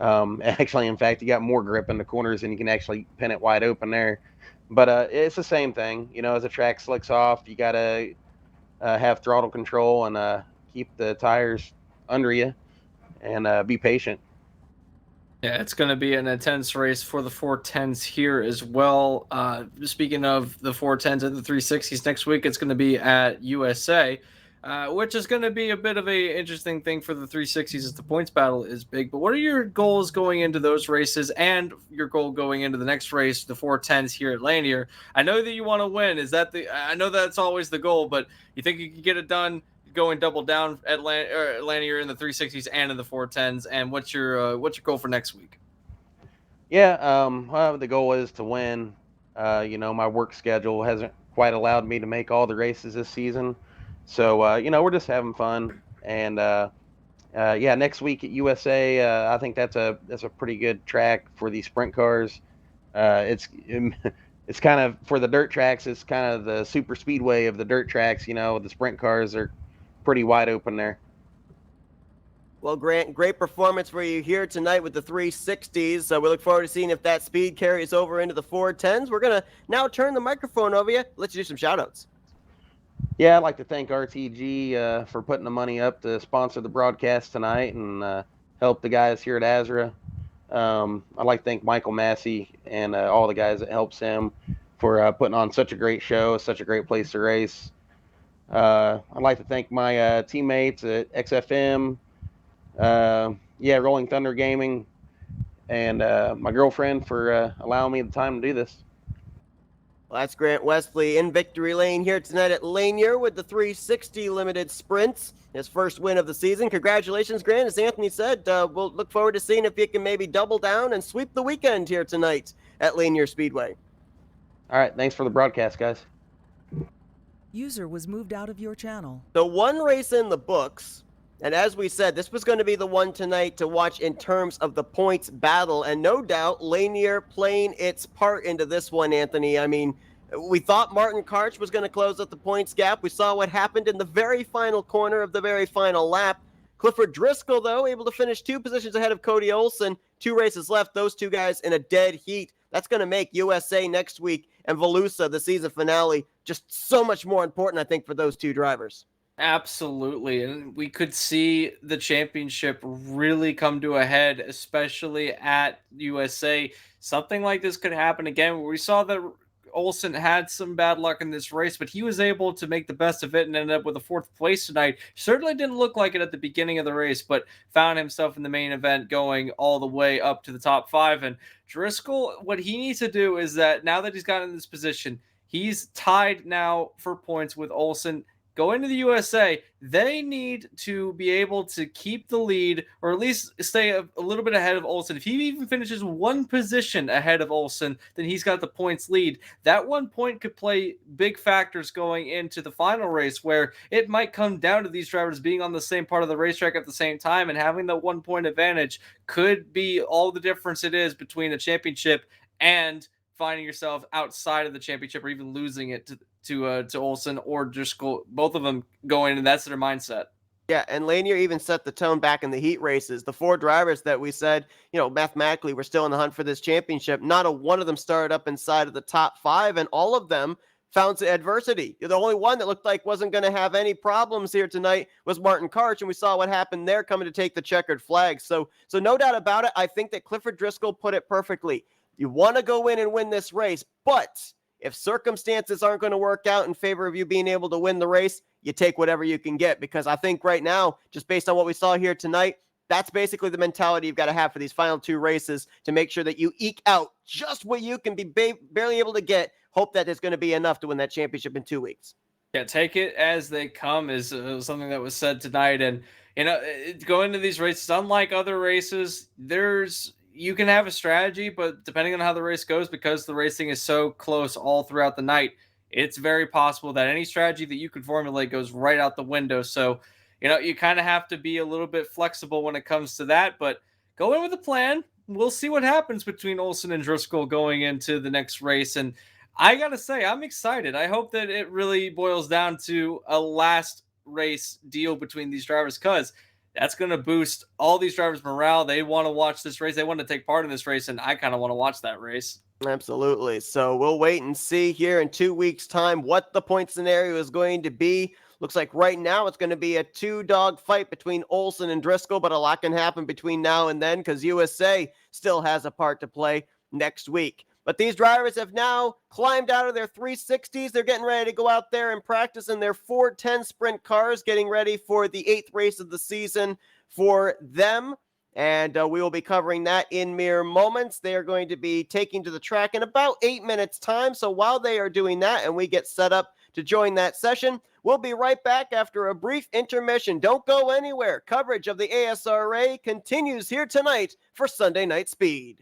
Actually, in fact, you got more grip in the corners and you can actually pin it wide open there. But it's the same thing. As the track slicks off, you got to have throttle control and keep the tires under you and be patient. Yeah, it's going to be an intense race for the 410s here as well. Speaking of the 410s and the 360s, next week it's going to be at USA, which is going to be a bit of a interesting thing for the 360s as the points battle is big. But what are your goals going into those races and your goal going into the next race, the 410s here at Lanier? I know that you want to win. I know that's always the goal, but you think you can get it done going double down at Lanier in the 360s and in the 410s? And what's your goal for next week? Yeah, the goal is to win. My work schedule hasn't quite allowed me to make all the races this season. So, we're just having fun. And yeah, next week at USA, I think that's a pretty good track for these sprint cars. It's kind of, for the dirt tracks, it's kind of the super speedway of the dirt tracks. The sprint cars are pretty wide open there. Well, Grant, great performance for you here tonight with the 360s. So we look forward to seeing if that speed carries over into the 410s. We're going to now turn the microphone over you. Let you do some shout-outs. Yeah, I'd like to thank RTG for putting the money up to sponsor the broadcast tonight and help the guys here at Azra. I'd like to thank Michael Massey and all the guys that helps him for putting on such a great show, such a great place to race. I'd like to thank my teammates at XFM, Rolling Thunder Gaming, and my girlfriend for allowing me the time to do this. Well, that's Grant Wesley in victory lane here tonight at Lanier with the 360 limited sprints. His first win of the season. Congratulations, Grant. As Anthony said, we'll look forward to seeing if you can maybe double down and sweep the weekend here tonight at Lanier Speedway. All right, thanks for the broadcast, guys. User was moved out of your channel. So one race in the books, and as we said, this was going to be the one tonight to watch in terms of the points battle, and no doubt Lanier playing its part into this one, Anthony. I mean, we thought Martin Karch was going to close up the points gap. We saw what happened in the very final corner of the very final lap. Clifford Driscoll, though, able to finish 2 positions ahead of Cody Olsen. 2 races left, those 2 guys in a dead heat. That's going to make USA next week and Volusia, the season finale, just so much more important, I think, for those 2 drivers. Absolutely. And we could see the championship really come to a head, especially at USA. Something like this could happen again. We saw that Olsen had some bad luck in this race, but he was able to make the best of it and ended up with a 4th place tonight. Certainly didn't look like it at the beginning of the race, but found himself in the main event going all the way up to the top 5. And Driscoll, what he needs to do is that now that he's gotten in this position, he's tied now for points with Olsen. going to the USA, they need to be able to keep the lead or at least stay a little bit ahead of Olsen. If he even finishes one position ahead of Olsen, then he's got the points lead. That 1 point could play big factors going into the final race, where it might come down to these drivers being on the same part of the racetrack at the same time, and having the 1 point advantage could be all the difference it is between a championship and finding yourself outside of the championship or even losing it to Olsen or just both of them going, and that's their mindset. Yeah, and Lanier even set the tone back in the heat races. The 4 drivers that we said, mathematically were still in the hunt for this championship, not a one of them started up inside of the top 5, and all of them found adversity. The only one that looked like wasn't going to have any problems here tonight was Martin Karch, and we saw what happened there coming to take the checkered flag. So no doubt about it, I think that Clifford Driscoll put it perfectly. You want to go in and win this race, but if circumstances aren't going to work out in favor of you being able to win the race, you take whatever you can get, because I think right now, just based on what we saw here tonight, that's basically the mentality you've got to have for these final 2 races to make sure that you eke out just what you can be barely able to get. Hope that is going to be enough to win that championship in 2 weeks. Yeah, take it as they come is something that was said tonight. And, going to these races, unlike other races, you can have a strategy, but depending on how the race goes, because the racing is so close all throughout the night, it's very possible that any strategy that you could formulate goes right out the window. So, you kind of have to be a little bit flexible when it comes to that, but go in with a plan. We'll see what happens between Olsen and Driscoll going into the next race. And I gotta say, I'm excited. I hope that it really boils down to a last race deal between these drivers, because that's going to boost all these drivers' morale. They want to watch this race. They want to take part in this race, and I kind of want to watch that race. Absolutely. So we'll wait and see here in 2 weeks' time what the point scenario is going to be. Looks like right now it's going to be a 2-dog fight between Olsen and Driscoll, but a lot can happen between now and then because USA still has a part to play next week. But these drivers have now climbed out of their 360s. They're getting ready to go out there and practice in their 410 sprint cars, getting ready for the 8th race of the season for them. And we will be covering that in mere moments. They are going to be taking to the track in about 8 minutes' time. So while they are doing that and we get set up to join that session, we'll be right back after a brief intermission. Don't go anywhere. Coverage of the ASRA continues here tonight for Sunday Night Speed.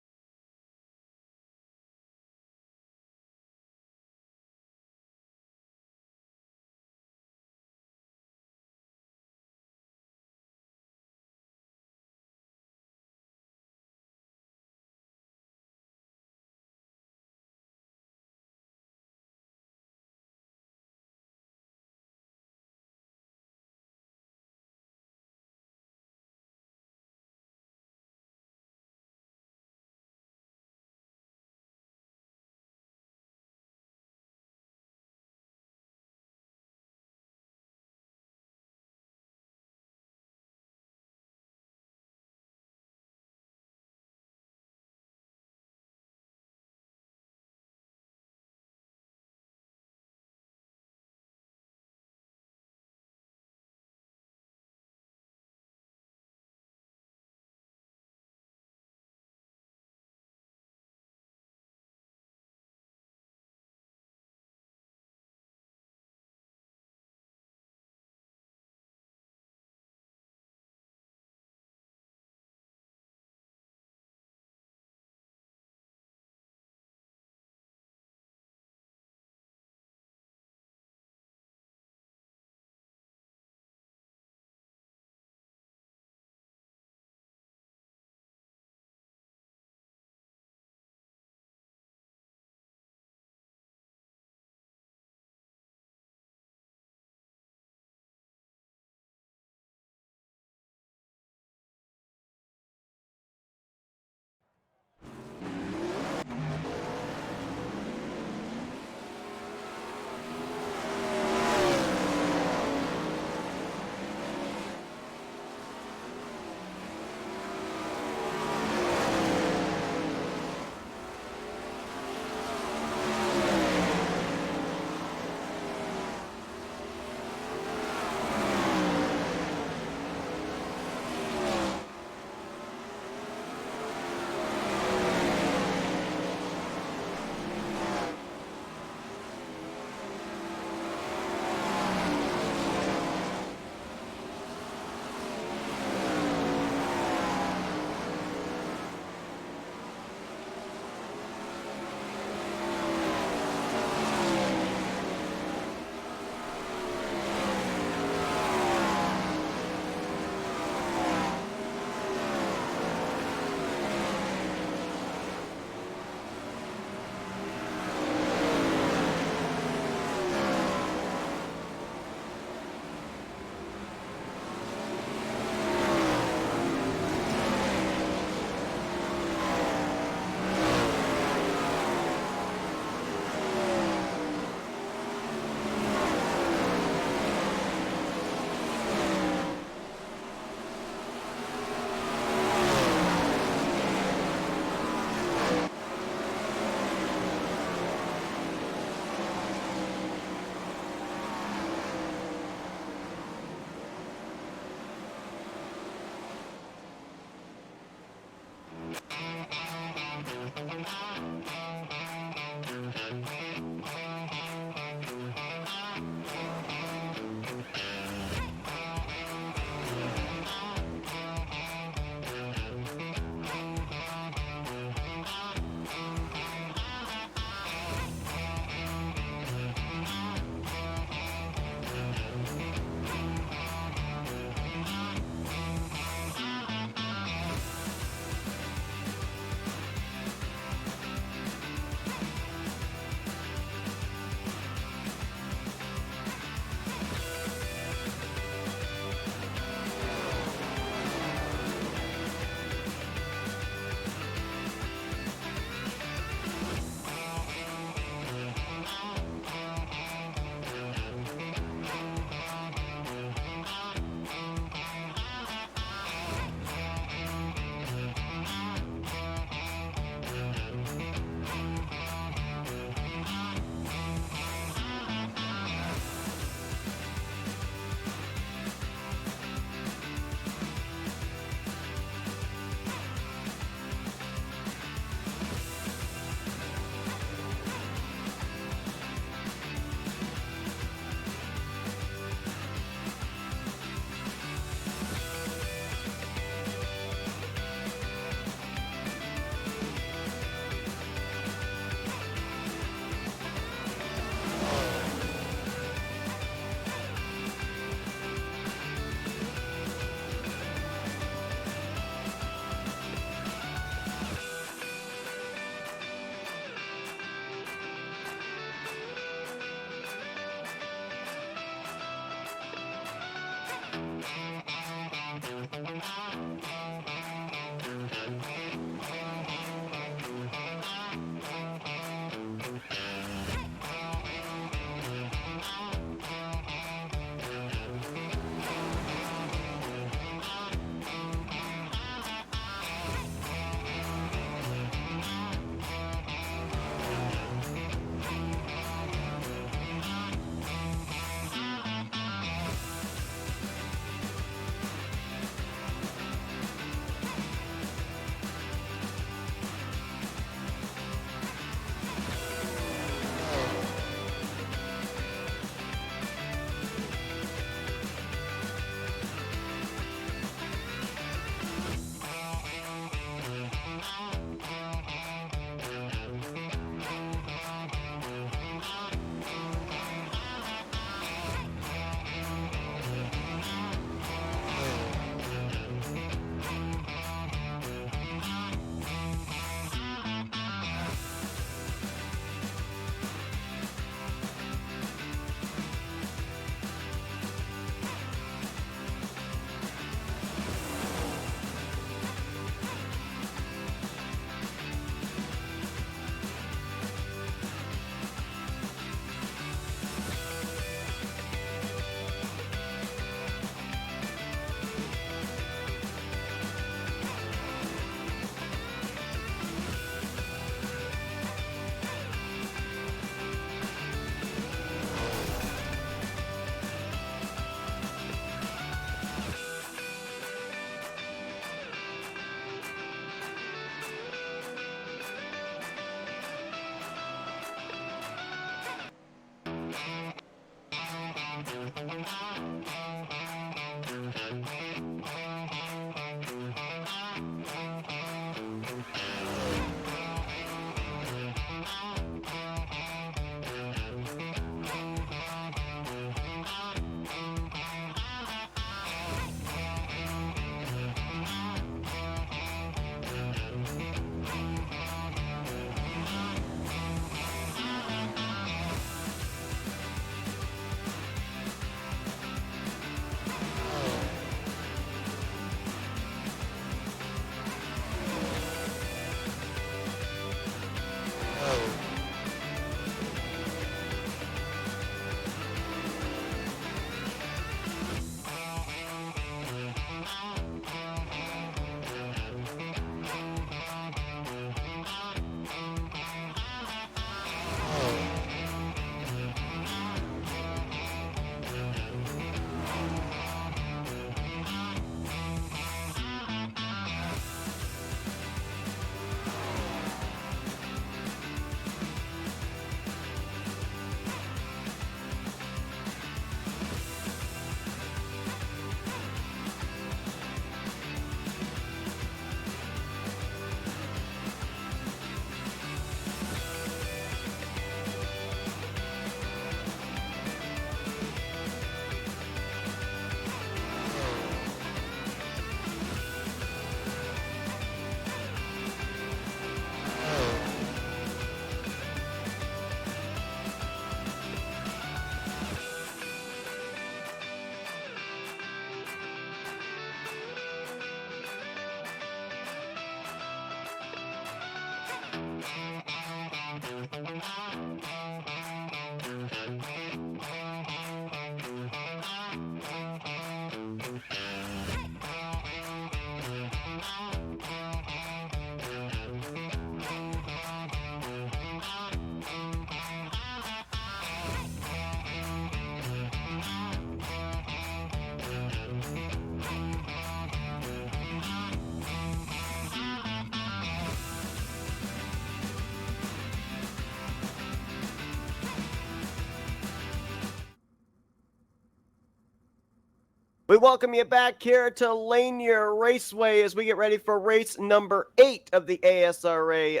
We welcome you back here to Lanier Raceway as we get ready for race number 8 of the ASRA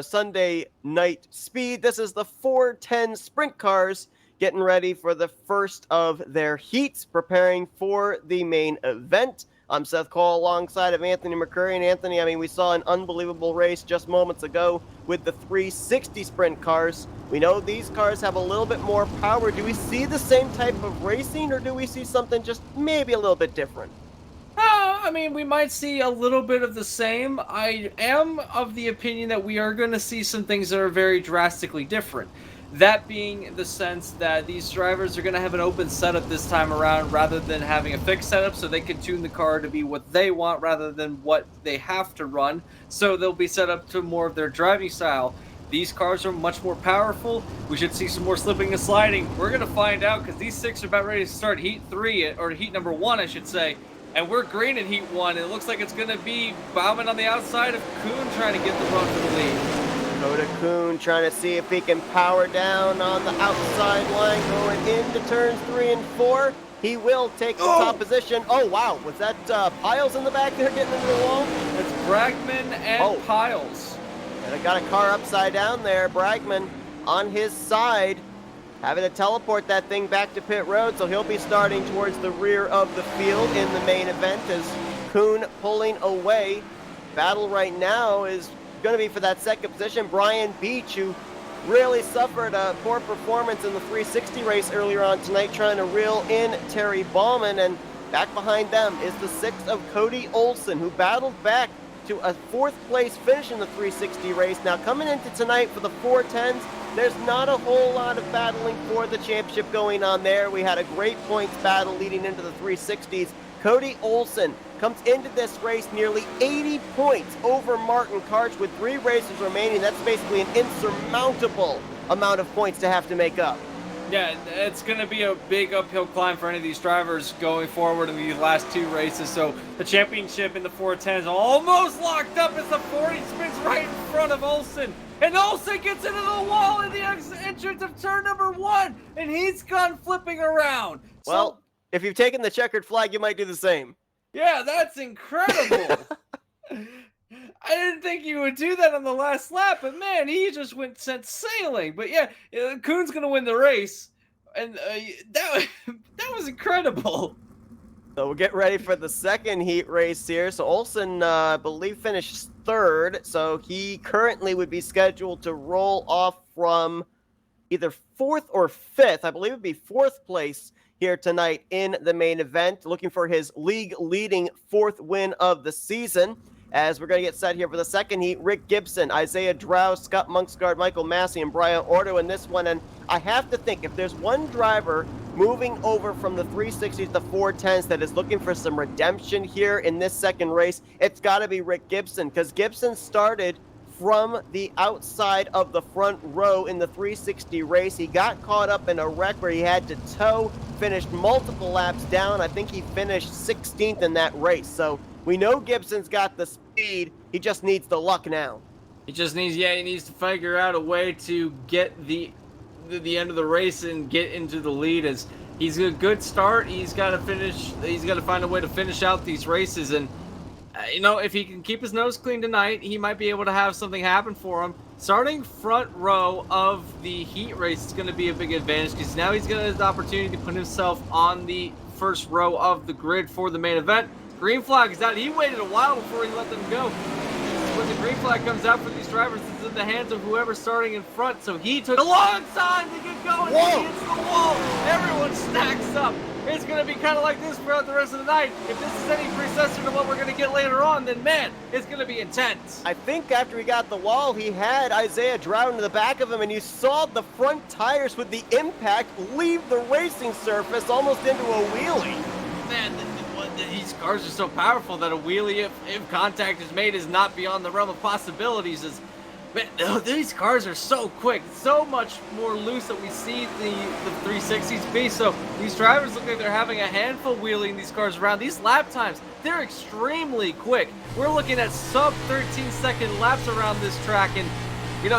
Sunday night speed. This is the 410 sprint cars getting ready for the first of their heats, preparing for the main event. I'm Seth Cole alongside of Anthony McCurry. And Anthony, I mean, we saw an unbelievable race just moments ago with the 360 sprint cars. We know these cars have a little bit more power. Do we see the same type of racing, or do we see something just maybe a little bit different? I mean, we might see a little bit of the same. I am of the opinion that we are going to see some things that are very drastically different. That being the sense that these drivers are going to have an open setup this time around rather than having a fixed setup, so they can tune the car to be what they want rather than what they have to run. So they'll be set up to more of their driving style. These cars are much more powerful. We should see some more slipping and sliding. We're going to find out because these 6 are about ready to start heat 3, or heat number 1, I should say. And we're green in heat 1. It looks like it's going to be Bauman on the outside of Kuhn trying to get the run for the lead. Dakota Kuhn trying to see if he can power down on the outside line going into turns 3 and 4. He will take the top position. Oh, wow. Was that Piles in the back there getting into the wall? It's Bragman and Piles. And I got a car upside down there. Bragman on his side, having to teleport that thing back to pit road, so he'll be starting towards the rear of the field in the main event as Kuhn pulling away. Battle right now is going to be for that second position. Brian Beach, who really suffered a poor performance in the 360 race earlier on tonight, trying to reel in Terry Bauman, and back behind them is the 6 of Cody Olson, who battled back to a 4th place finish in the 360 race. Now coming into tonight for the 410s, there's not a whole lot of battling for the championship going on there. We had a great points battle leading into the 360s. Cody Olson comes into this race nearly 80 points over Martin Karch with 3 races remaining. That's basically an insurmountable amount of points to have to make up. Yeah, it's going to be a big uphill climb for any of these drivers going forward in these last 2 races. So the championship in the 410 is almost locked up as the 40 spins right in front of Olson. And Olson gets into the wall in the entrance of turn number 1, and he's gone flipping around. Well, if you've taken the checkered flag, you might do the same. Yeah, that's incredible. I didn't think you would do that on the last lap, but man, he just sent sailing. But yeah, Kuhn's going to win the race, and that was incredible. So we'll get ready for the second heat race here. So Olson, I believe, finished 3rd, so he currently would be scheduled to roll off from either 4th or 5th. I believe it would be 4th place here tonight in the main event, looking for his league-leading 4th win of the season. As we're going to get set here for the second heat, Rick Gibson, Isaiah Drow, Scott Monksgaard, Michael Massey, and Brian Ordo in this one. And I have to think, if there's one driver moving over from the 360s to the 410s that is looking for some redemption here in this second race, it's got to be Rick Gibson, because Gibson started from the outside of the front row in the 360 race. He got caught up in a wreck where he had to tow, finished multiple laps down. I think he finished 16th in that race. So we know Gibson's got the speed. He just needs the luck now. He just needs, he needs to figure out a way to get the end of the race and get into the lead. As he's a good start, he's got to find a way to finish out these races. And if he can keep his nose clean tonight, he might be able to have something happen for him. Starting front row of the heat race is going to be a big advantage, because now he's going to have the opportunity to put himself on the first row of the grid for the main event. Green flag is out. He waited a while before he let them go. When the green flag comes out for these drivers, it's in the hands of whoever's starting in front. So he took a long time to get going. Whoa. He hits the wall. Everyone stacks up. It's going to be kind of like this throughout the rest of the night. If this is any predecessor to what we're going to get later on, then man, it's going to be intense. I think after he got the wall, he had Isaiah Drown in the back of him, and you saw the front tires with the impact leave the racing surface almost into a wheelie. Man, these cars are so powerful that a wheelie, if contact is made, is not beyond the realm of possibilities. Man, these cars are so quick, so much more loose that we see the 360s be. So these drivers look like they're having a handful wheeling these cars around. These lap times, they're extremely quick. We're looking at sub 13-second laps around this track, and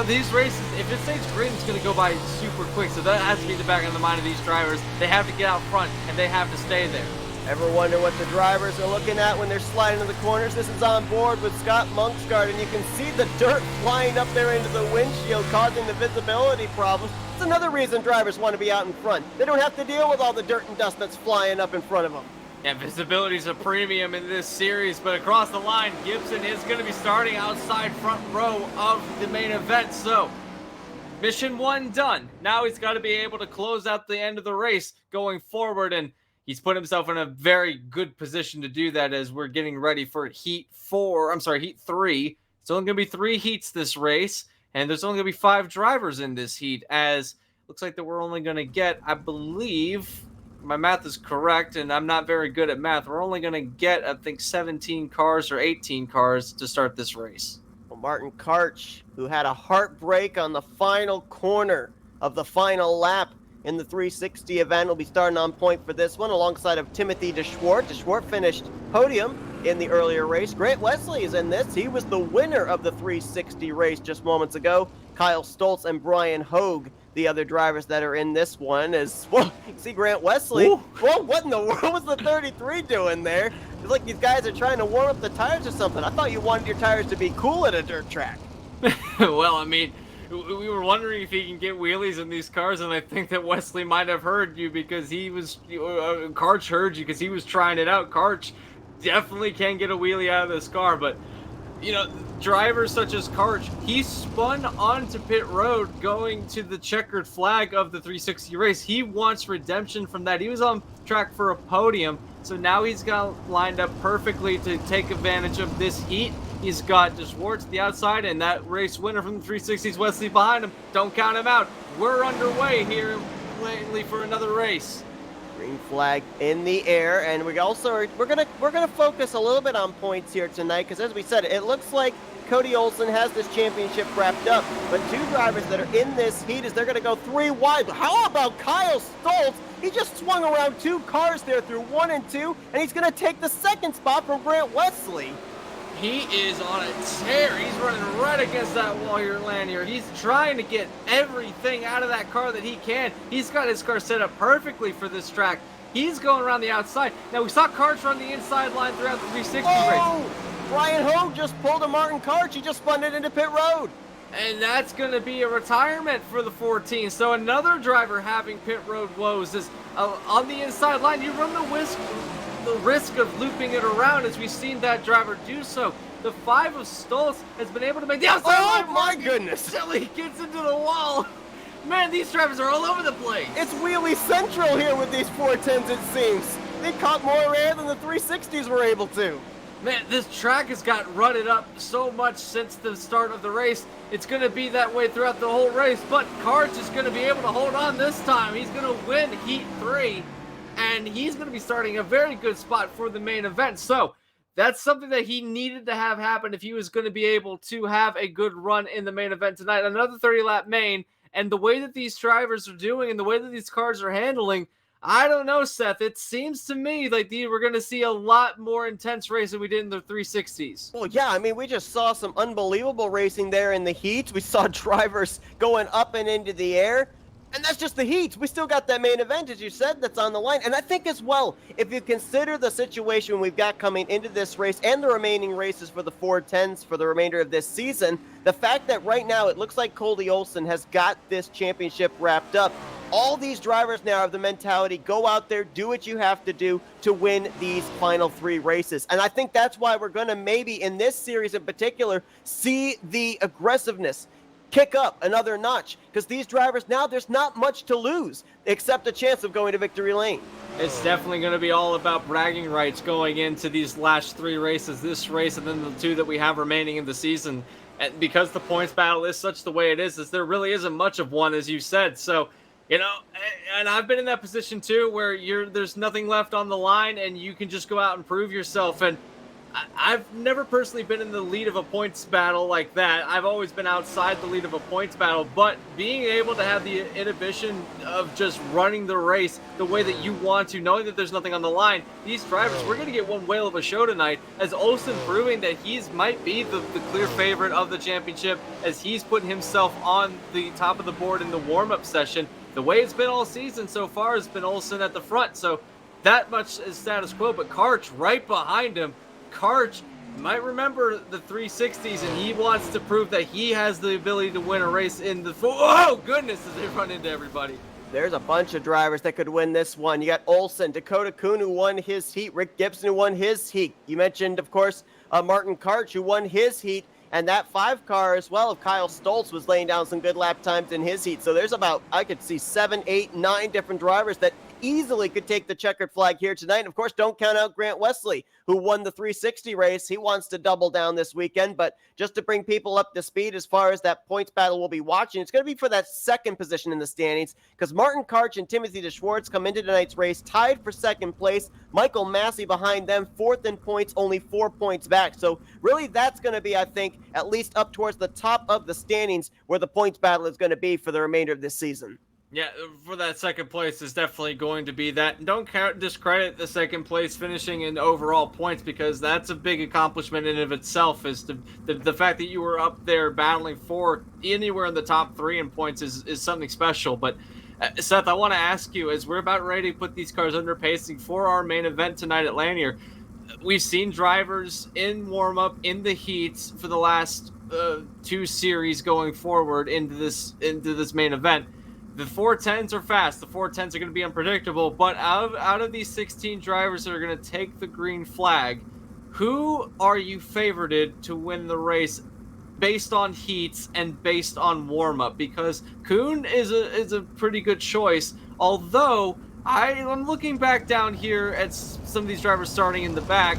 these races, if it stays green, it's going to go by super quick. So that has to be the back of the mind of these drivers. They have to get out front, and they have to stay there. Ever wonder what the drivers are looking at when they're sliding in the corners? This is on board with Scott Monksgaard, and you can see the dirt flying up there into the windshield, causing the visibility problems. It's another reason drivers want to be out in front. They don't have to deal with all the dirt and dust that's flying up in front of them. Yeah, visibility is a premium in this series, but across the line, Gibson is going to be starting outside front row of the main event. So, mission 1 done. Now he's got to be able to close out the end of the race going forward, and he's put himself in a very good position to do that as we're getting ready for Heat 3. It's only going to be 3 heats this race, and there's only going to be 5 drivers in this heat, as looks like that we're only going to get, I believe, my math is correct, and I'm not very good at math. We're only going to get, I think, 17 cars or 18 cars to start this race. Well, Martin Karch, who had a heartbreak on the final corner of the final lap in the 360 event, will be starting on point for this one alongside of Timothy DeSchwart. DeSchwart finished podium in the earlier race. Grant Wesley is in this. He was the winner of the 360 race just moments ago. Kyle Stoltz and Brian Hogue, the other drivers that are in this one, is, well, you see Grant Wesley. Ooh. Well, what in the world was the 33 doing there? It's like these guys are trying to warm up the tires or something. I thought you wanted your tires to be cool at a dirt track. Well, I mean, we were wondering if he can get wheelies in these cars, and I think that Wesley might have heard you because he was, Karch heard you because he was trying it out. Karch definitely can get a wheelie out of this car, but, drivers such as Karch, he spun onto pit road going to the checkered flag of the 360 race. He wants redemption from that. He was on track for a podium, so now he's got lined up perfectly to take advantage of this heat. He's got DeSchwart to the outside, and that race winner from the 360s, Wesley, behind him. Don't count him out. We're underway here lately for another race. Green flag in the air, and we're gonna focus a little bit on points here tonight, because as we said, it looks like Cody Olsen has this championship wrapped up, but 2 drivers that are in this heat is they're gonna go 3 wide. How about Kyle Stoltz? He just swung around 2 cars there through 1 and 2, and he's gonna take the 2nd spot from Grant Wesley. He is on a tear. He's running right against that wall here at Lanier. He's trying to get everything out of that car that he can. He's got his car set up perfectly for this track. He's going around the outside. Now, we saw Karch run the inside line throughout the 360 race. Brian Hogue just pulled a Martin Karch. He just spun it into pit road. And that's going to be a retirement for the 14. So another driver having pit road woes is on the inside line. You run the risk of looping it around, as we've seen that driver do so. The 5 of Stoltz has been able to make the outside line. Oh my goodness! Until he gets into the wall. Man, these drivers are all over the place. It's wheelie central here with these 410s, it seems. They caught more air than the 360s were able to. Man, this track has got rutted up so much since the start of the race. It's going to be that way throughout the whole race, but Karch is going to be able to hold on this time. He's going to win Heat 3. And he's going to be starting a very good spot for the main event. So that's something that he needed to have happen if he was going to be able to have a good run in the main event tonight. Another 30-lap main, and the way that these drivers are doing and the way that these cars are handling, I don't know, Seth. It seems to me like we're going to see a lot more intense race than we did in the 360s. Well, yeah, I mean, we just saw some unbelievable racing there in the heats. We saw drivers going up and into the air. And that's just the heats. We still got that main event, as you said, that's on the line. And I think as well, if you consider the situation we've got coming into this race and the remaining races for the 410s for the remainder of this season, the fact that right now it looks like Cody Olsen has got this championship wrapped up. All these drivers now have the mentality, go out there, do what you have to do to win these final 3 races. And I think that's why we're going to maybe in this series in particular see the aggressiveness kick up another notch, because these drivers now, there's not much to lose except a chance of going to victory lane. It's definitely going to be all about bragging rights going into these last 3 races, this race and then the 2 that we have remaining in the season. And because the points battle is such the way it is there really isn't much of one, as you said. So, and I've been in that position too, where there's nothing left on the line and you can just go out and prove yourself. And I've never personally been in the lead of a points battle like that. I've always been outside the lead of a points battle, but being able to have the inhibition of just running the race the way that you want to, knowing that there's nothing on the line, these drivers, we're going to get one whale of a show tonight, as Olsen proving that might be the clear favorite of the championship, as he's putting himself on the top of the board in the warm-up session. The way it's been all season so far has been Olsen at the front, so that much is status quo, but Karch right behind him. Karch might remember the 360s, and he wants to prove that he has the ability to win a race in the... Oh, goodness, as they run into everybody. There's a bunch of drivers that could win this one. You got Olsen, Dakota Kuhn, who won his heat, Rick Gibson, who won his heat. You mentioned, of course, Martin Karch, who won his heat, and that 5 car as well of Kyle Stoltz was laying down some good lap times in his heat. So there's about, I could see 7, 8, 9 different drivers that easily could take the checkered flag here tonight. And of course, don't count out Grant Wesley, who won the 360 race. He wants to double down this weekend, but just to bring people up to speed as far as that points battle we'll be watching, it's going to be for that second position in the standings, because Martin Karch and Timothy DeSchwartz come into tonight's race tied for second place. Michael Massey behind them, 4th in points, only 4 points back. So really that's going to be, I think, at least up towards the top of the standings where the points battle is going to be for the remainder of this season. Yeah, for that second place is definitely going to be that. And don't discredit the second place finishing in overall points, because that's a big accomplishment in and of itself. Is the fact that you were up there battling for anywhere in the top 3 in points is something special. But Seth, I want to ask you, as we're about ready to put these cars under pacing for our main event tonight at Lanier, we've seen drivers in warm-up in the heats for the last 2 series going forward into this main event. The 410s are fast. The 410s are going to be unpredictable. But out of these 16 drivers that are going to take the green flag, who are you favorited to win the race based on heats and based on warm-up? Because Kuhn is a pretty good choice. Although I'm looking back down here at some of these drivers starting in the back.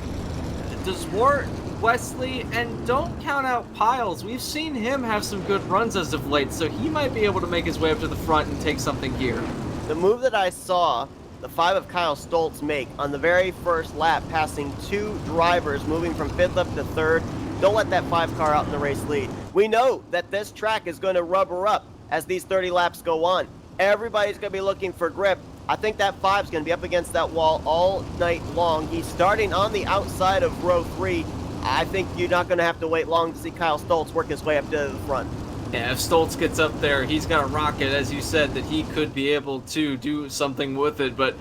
DeSchwartz, Wesley, and don't count out Piles. We've seen him have some good runs as of late, so he might be able to make his way up to the front and take something here. The move that I saw the 5 of Kyle Stoltz make on the very first lap, passing 2 drivers, moving from 5th up to 3rd. Don't let that 5 car out in the race lead. We know that this track is going to rubber up as these 30 laps go on. Everybody's going to be looking for grip. I think that 5 is going to be up against that wall all night long. He's starting on the outside of row 3. I think you're not going to have to wait long to see Kyle Stoltz work his way up to the front. Yeah, if Stoltz gets up there, he's got a rocket, as you said, that he could be able to do something with it. But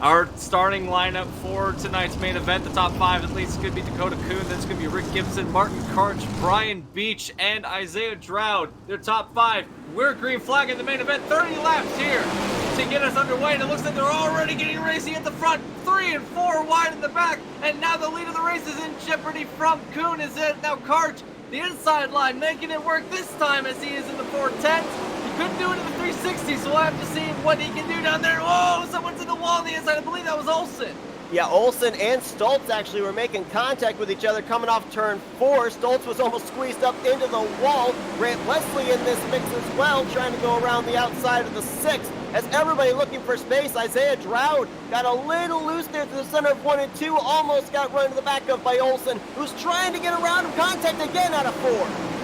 our starting lineup for tonight's main event, the top 5 at least, is going to be Dakota Kuhn. That's going to be Rick Gibson, Martin Karch, Brian Beach, and Isaiah Dowd. Their top 5. We're green flag in the main event. 30 laps here to get us underway, and it looks like they're already getting racing at the front. 3 and 4 wide in the back, and now the lead of the race is in jeopardy from Kuhn. Is it now Karch, the inside line, making it work this time as he is in the 410s. He couldn't do it in the 360, so we'll have to see what he can do down there. Oh, someone's in the wall on the inside. I believe that was Olsen. Yeah, Olsen and Stoltz actually were making contact with each other coming off turn 4. Stoltz was almost squeezed up into the wall. Grant Wesley in this mix as well, trying to go around the outside of the 6. As everybody looking for space, Isaiah Dowd got a little loose there to the center of 1 and 2, almost got run to the back of by Olsen, who's trying to get around him. Contact again out of 4.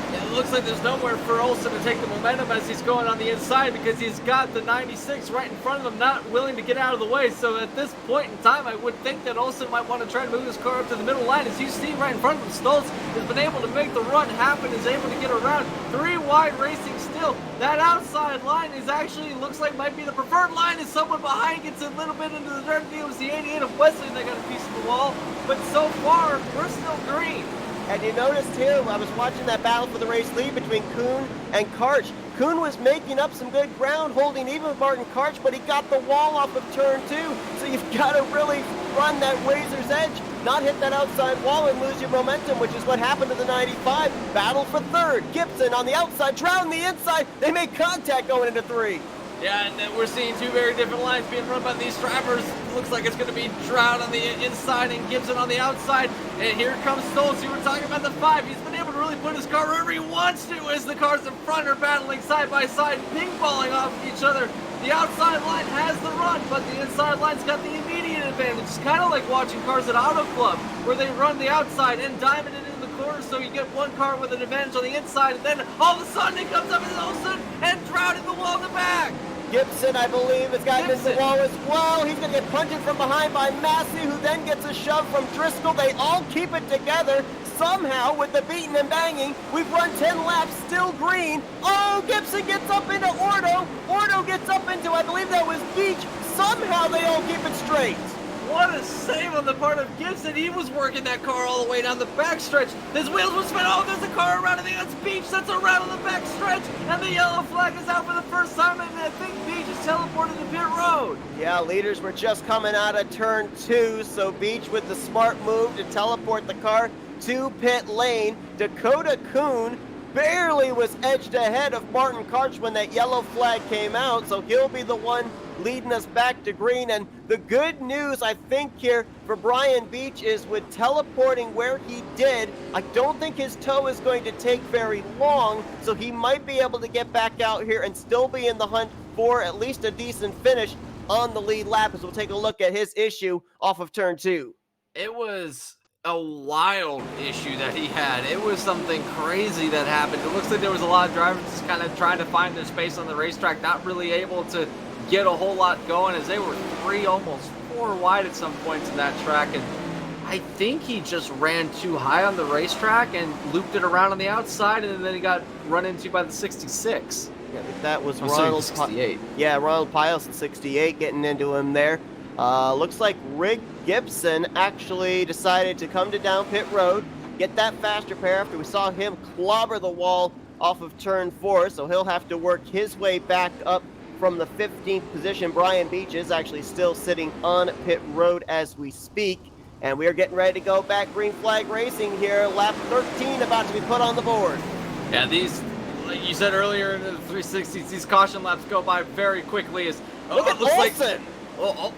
It looks like there's nowhere for Olsen to take the momentum as he's going on the inside, because he's got the 96 right in front of him, not willing to get out of the way. So at this point in time, I would think that Olsen might want to try to move his car up to the middle line. As you see right in front of him, Stoltz has been able to make the run happen, is able to get around. 3 wide racing still. That outside line is actually, looks like might be the preferred line, as someone behind gets a little bit into the dirt. It was the 88 of Wesley, and they got a piece of the wall. But so far, we're still green. And you noticed here, I was watching that battle for the race lead between Kuhn and Karch. Kuhn was making up some good ground, holding even with Martin Karch, but he got the wall off of turn 2. So you've got to really run that razor's edge, not hit that outside wall and lose your momentum, which is what happened to the 95. Battle for 3rd. Gibson on the outside, Dowd on the inside. They made contact going into 3. Yeah, and we're seeing 2 very different lines being run by these drivers. Looks like it's going to be Dowd on the inside and Gibson on the outside. And here comes Stoltz. You were talking about the 5. He's been able to really put his car wherever he wants to as the cars in front are battling side by side, ping-balling off each other. The outside line has the run, but the inside line's got the immediate advantage. It's kind of like watching cars at Auto Club, where they run the outside and diamond it into the corner, so you get one car with an advantage on the inside, and then all of a sudden it comes up as Olsen and Dowd in the wall in the back. Gibson, I believe, has gotten into the wall as well. He's going to get punched from behind by Massey, who then gets a shove from Driscoll. They all keep it together. Somehow, with the beating and banging, we've run 10 laps, still green. Oh, Gibson gets up into Ordo. Ordo gets up into, I believe that was Beach. Somehow they all keep it straight. What a save on the part of Gibson. He was working that car all the way down the backstretch. His wheels were spinning. Oh, there's a car around. I think that's Beach. That's around on the backstretch. And the yellow flag is out for the first time. And I think Beach is teleported to pit road. Yeah, leaders were just coming out of turn 2, so Beach with the smart move to teleport the car to pit lane. Dakota Kuhn barely was edged ahead of Martin Karch when that yellow flag came out, so he'll be the one leading us back to green. And the good news, I think, here for Brian Beach is with teleporting where he did, I don't think his toe is going to take very long, so he might be able to get back out here and still be in the hunt for at least a decent finish on the lead lap, as we'll take a look at his issue off of turn 2. It was a wild issue that he had. It was something crazy that happened. It looks like there was a lot of drivers just kind of trying to find their space on the racetrack, not really able to get a whole lot going, as they were 3, almost 4 wide at some points in that track. And I think he just ran too high on the racetrack and looped it around on the outside, and then he got run into by the 66. Yeah, I think that was I'm sorry, Ronald 68. Yeah, Ronald Pios in 68 getting into him there. Looks like Rig Gibson actually decided to come to down pit road, get that faster pair after we saw him clobber the wall off of turn 4, so he'll have to work his way back up from the 15th position. Brian Beach is actually still sitting on pit road as we speak, and we are getting ready to go back green flag racing here. Lap 13 about to be put on the board. Yeah, these, like you said earlier in the 360s, these caution laps go by very quickly. Look at Olsen!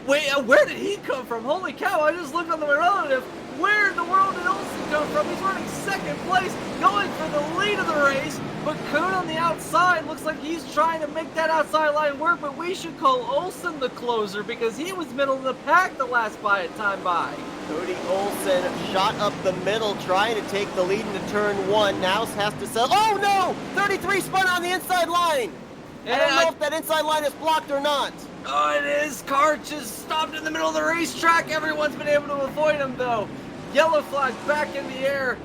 Wait, where did he come from? Holy cow, I just looked on the relative. Where in the world did Olsen come from? He's running second place, going for the lead of the race. But Kuhn on the outside looks like he's trying to make that outside line work, but we should call Olsen the closer because he was middle of the pack the last time by. Cody Olsen shot up the middle, trying to take the lead into turn 1. Now has to settle. Oh no! 33 spun on the inside line! I don't know if that inside line is blocked or not. Oh, it is. Karch is stopped in the middle of the racetrack. Everyone's been able to avoid him, though. Yellow flag back in the air.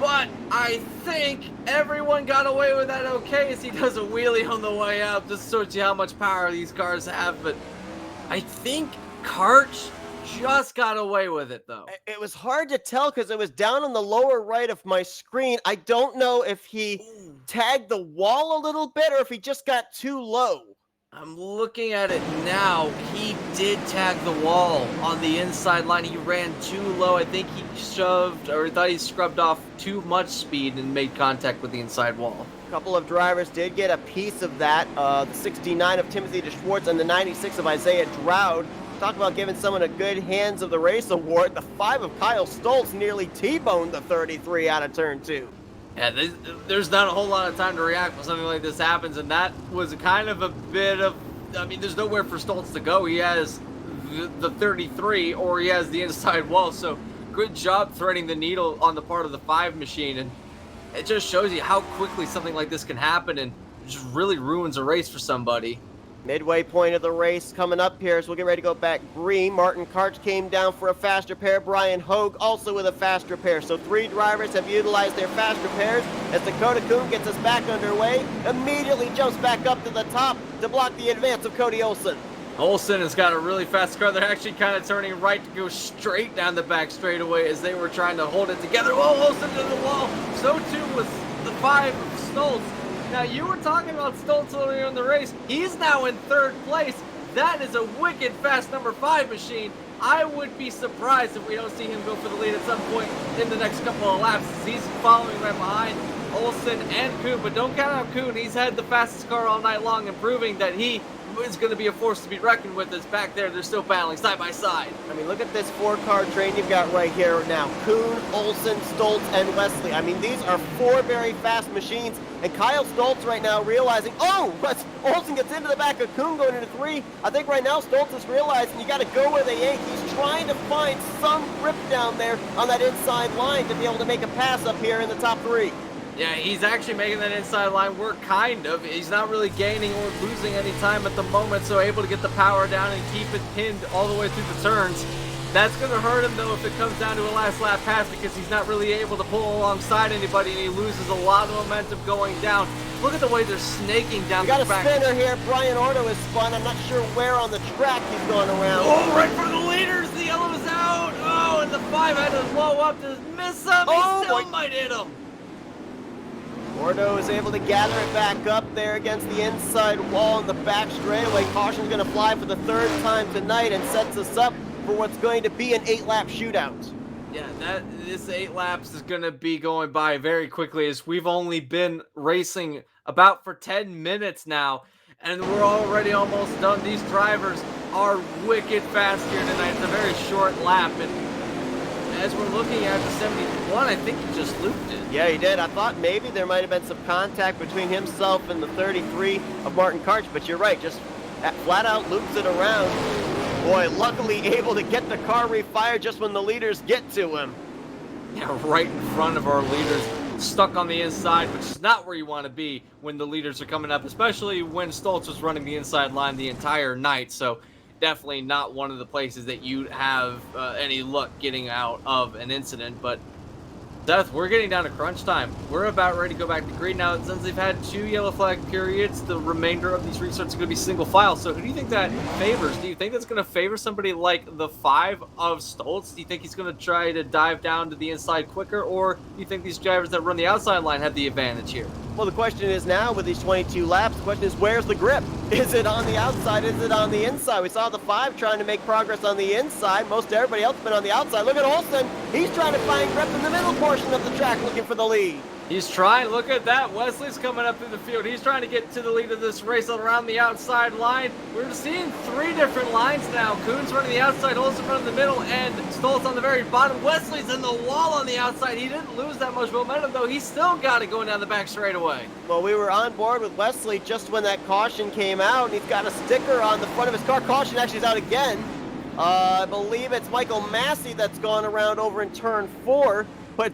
But I think everyone got away with that okay, as he does a wheelie on the way up. Just shows you how much power these cars have. But I think Karch just got away with it, though. It was hard to tell because it was down on the lower right of my screen. I don't know if he tagged the wall a little bit or if he just got too low. I'm looking at it now. He did tag the wall on the inside line. He ran too low. I think he shoved, or thought he scrubbed off too much speed and made contact with the inside wall. A couple of drivers did get a piece of that. The 69 of Timothy DeSchwartz and the 96 of Isaiah Dowd. Talk about giving someone a good hands of the race award. The 5 of Kyle Stoltz nearly T-boned the 33 out of turn 2. Yeah, there's not a whole lot of time to react when something like this happens, and that was kind of a bit of, I mean, there's nowhere for Stoltz to go. He has the 33, or he has the inside wall, so good job threading the needle on the part of the 5 machine, and it just shows you how quickly something like this can happen, and just really ruins a race for somebody. Midway point of the race coming up here as we'll get ready to go back green. Martin Karch came down for a faster pair. Brian Hogue also with a faster pair. So 3 drivers have utilized their faster pairs as Dakota Kuhn gets us back underway. Immediately jumps back up to the top to block the advance of Cody Olsen. Olsen has got a really fast car. They're actually kind of turning right to go straight down the back straightaway as they were trying to hold it together. Oh, Olsen to the wall. So too was the 5 of Stoltz. Now, you were talking about Stoltz earlier in the race. He's now in 3rd place. That is a wicked fast number 5 machine. I would be surprised if we don't see him go for the lead at some point in the next couple of laps. He's following right behind Olsen and Kuhn, but don't count out Kuhn. He's had the fastest car all night long and proving that he is going to be a force to be reckoned with. Is back there. They're still battling side by side. I mean, look at this 4-car train you've got right here now. Kuhn, Olsen, Stoltz, and Wesley. I mean, these are 4 very fast machines. And Kyle Stoltz right now realizing, oh, but Olsen gets into the back of Kuhn going into 3. I think right now Stoltz is realizing you got to go where they ain't. He's trying to find some grip down there on that inside line to be able to make a pass up here in the top 3. Yeah, he's actually making that inside line work, kind of. He's not really gaining or losing any time at the moment, so able to get the power down and keep it pinned all the way through the turns. That's going to hurt him, though, if it comes down to a last lap pass, because he's not really able to pull alongside anybody, and he loses a lot of momentum going down. Look at the way they're snaking down We got the a back. spinner here. Brian Ordo is spun. I'm not sure where on the track he's going around. Oh, right for the leaders. The yellow is out. Oh, and the 5 had to blow up to miss him. Oh, He still boy. might hit him. Ordo is able to gather it back up there against the inside wall in the back straightaway. Caution's going to fly for the 3rd time tonight and sets us up for what's going to be an 8-lap shootout. Yeah, this 8 laps is going to be going by very quickly, as we've only been racing about for 10 minutes now, and we're already almost done. These drivers are wicked fast here tonight. It's a very short lap, and as we're looking at the 71, I think he just looped it. Yeah, he did. I thought maybe there might have been some contact between himself and the 33 of Martin Karch, but you're right, just flat out loops it around. Boy, luckily able to get the car refired just when the leaders get to him. Yeah, right in front of our leaders, stuck on the inside, which is not where you want to be when the leaders are coming up, especially when Stoltz was running the inside line the entire night. So definitely not one of the places that you'd have any luck getting out of an incident. But Seth, we're getting down to crunch time. We're about ready to go back to green now. Since they've had 2 yellow flag periods, the remainder of these restarts are going to be single file. So who do you think that favors? Do you think that's going to favor somebody like the 5 of Stoltz? Do you think he's going to try to dive down to the inside quicker? Or do you think these drivers that run the outside line have the advantage here? Well, the question is now, with these 22 laps, the question is, where's the grip? Is it on the outside? Is it on the inside? We saw the 5 trying to make progress on the inside. Most everybody else been on the outside. Look at Olsen. He's trying to find grip in the middle portion of the track, looking for the lead. He's trying. Look at that. Wesley's coming up through the field. He's trying to get to the lead of this race around the outside line. We're seeing 3 different lines now. Kuhn's running the outside, Olsen running the middle, and Stoltz on the very bottom. Wesley's in the wall on the outside. He didn't lose that much momentum, though. He's still got it going down the back straightaway. Well, we were on board with Wesley just when that caution came out, and he's got a sticker on the front of his car. Caution actually is out again. I believe it's Michael Massey that's gone around over in turn 4. But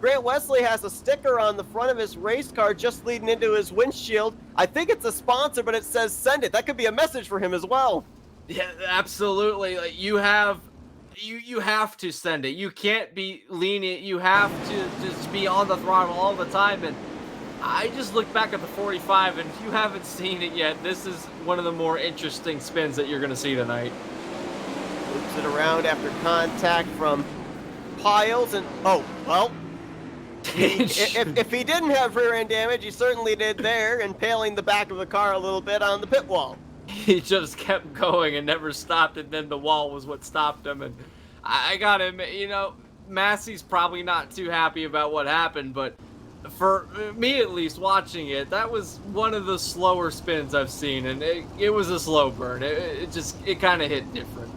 Grant Wesley has a sticker on the front of his race car just leading into his windshield. I think it's a sponsor, but it says send it. That could be a message for him as well. Yeah, absolutely. Like, you have to send it. You can't be lenient. You have to just be on the throttle all the time. And I just look back at the 45, and if you haven't seen it yet, this is one of the more interesting spins that you're going to see tonight. Loops it around after contact from Piles, and oh well, if he didn't have rear end damage, he certainly did there, impaling the back of the car a little bit on the pit wall. He just kept going and never stopped, and then the wall was what stopped him. And I got him. You know, Massey's probably not too happy about what happened, but for me at least, watching it, that was one of the slower spins I've seen, and it was a slow burn. It kind of hit different.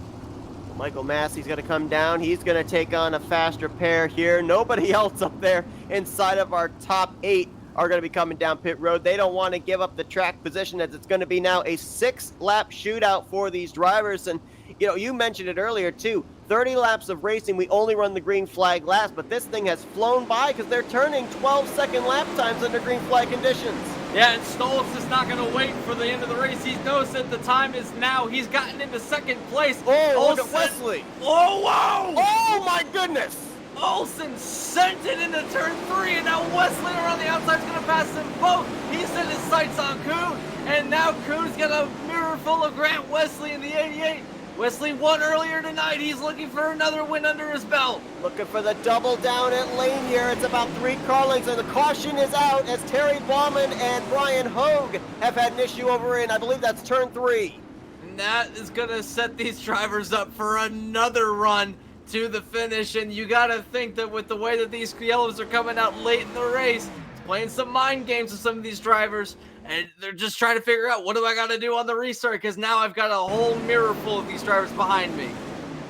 Michael Massey's going to come down. He's going to take on a faster pair here. Nobody else up there inside of our top 8 are going to be coming down pit road. They don't want to give up the track position, as it's going to be now a 6-lap shootout for these drivers. And, you know, you mentioned it earlier, too. 30 laps of racing, we only run the green flag last, but this thing has flown by because they're turning 12-second lap times under green flag conditions. Yeah, and Stoltz is not going to wait for the end of the race. He knows that the time is now. He's gotten into 2nd place. Oh, look at Wesley. Oh, wow! Oh, my goodness. Olsen sent it into turn 3, and now Wesley around the outside is going to pass them both. He set his sights on Kuhn, and now Kuhn's got a mirror full of Grant Wesley in the 88. Wesley won earlier tonight. He's looking for another win under his belt. Looking for the double down at Lanier. It's about 3 car lengths, and the caution is out as Terry Bauman and Brian Hogue have had an issue over in, I believe that's turn 3. And that is going to set these drivers up for another run to the finish. And you got to think that with the way that these yellows are coming out late in the race, it's playing some mind games with some of these drivers. And they're just trying to figure out, what do I got to do on the restart? Because now I've got a whole mirror full of these drivers behind me.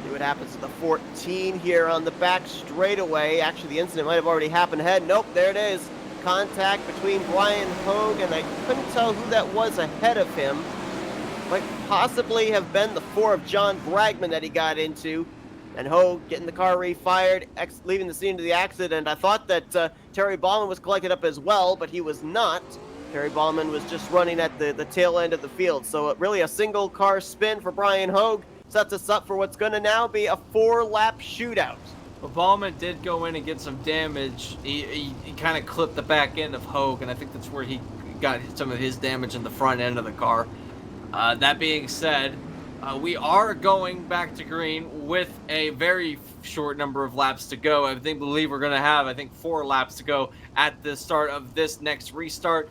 See what happens to the 14 here on the back straightaway. Actually, the incident might have already happened ahead. Nope, there it is. Contact between Brian Hogue, and I couldn't tell who that was ahead of him. Might possibly have been the 4 of John Bragman that he got into. And Hogue getting the car refired, leaving the scene of the accident. I thought that Terry Ballman was collected up as well, but he was not. Terry Ballman was just running at the tail end of the field. So really a single car spin for Brian Hogue sets us up for what's going to now be a 4-lap shootout. Well, Ballman did go in and get some damage. He kind of clipped the back end of Hogue, and I think that's where he got some of his damage in the front end of the car. That being said, we are going back to green with a very short number of laps to go. I believe we're going to have, 4 laps to go at the start of this next restart.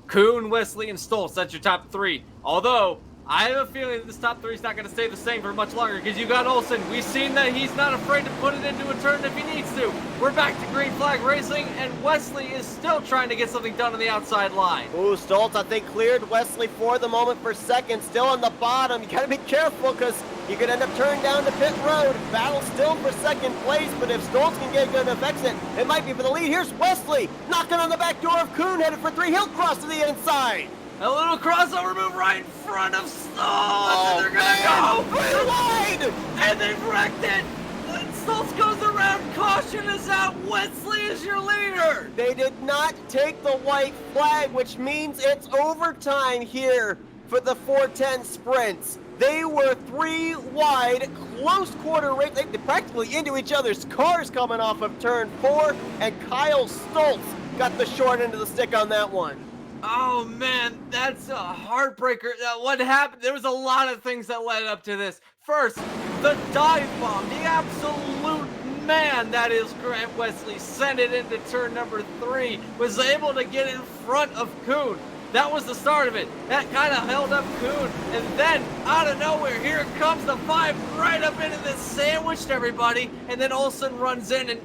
Kuhn, Wesley, and Stoltz, that's your top 3. Although, I have a feeling that this top 3 is not going to stay the same for much longer, because you got Olsen. We've seen that he's not afraid to put it into a turn if he needs to. We're back to green flag racing, and Wesley is still trying to get something done on the outside line. Ooh, Stoltz, I think, cleared Wesley for the moment for second. Still on the bottom. You got to be careful, because you could end up turning down to pit road. Battle still for second place, but if Stoltz can get good enough exit, it might be for the lead. Here's Wesley knocking on the back door of Kuhn, headed for 3. He'll cross to the inside. A little crossover move right in front of Stoltz, and they're gonna go 3 wide! and they've wrecked it. When Stoltz goes around, caution is out. Wesley is your leader. They did not take the white flag, which means it's overtime here for the 410 sprints. They were 3 wide, close quarter race. They practically into each other's cars coming off of turn 4, and Kyle Stoltz got the short end of the stick on that one. Oh man, that's a heartbreaker. What happened? There was a lot of things that led up to this. First, the dive bomb, the absolute man that is Grant Wesley, sent it into turn number 3, was able to get in front of Kuhn. That was the start of it. That kind of held up Kuhn. And then, out of nowhere, here comes the 5 right up into this, sandwiched everybody. And then Olsen runs in, and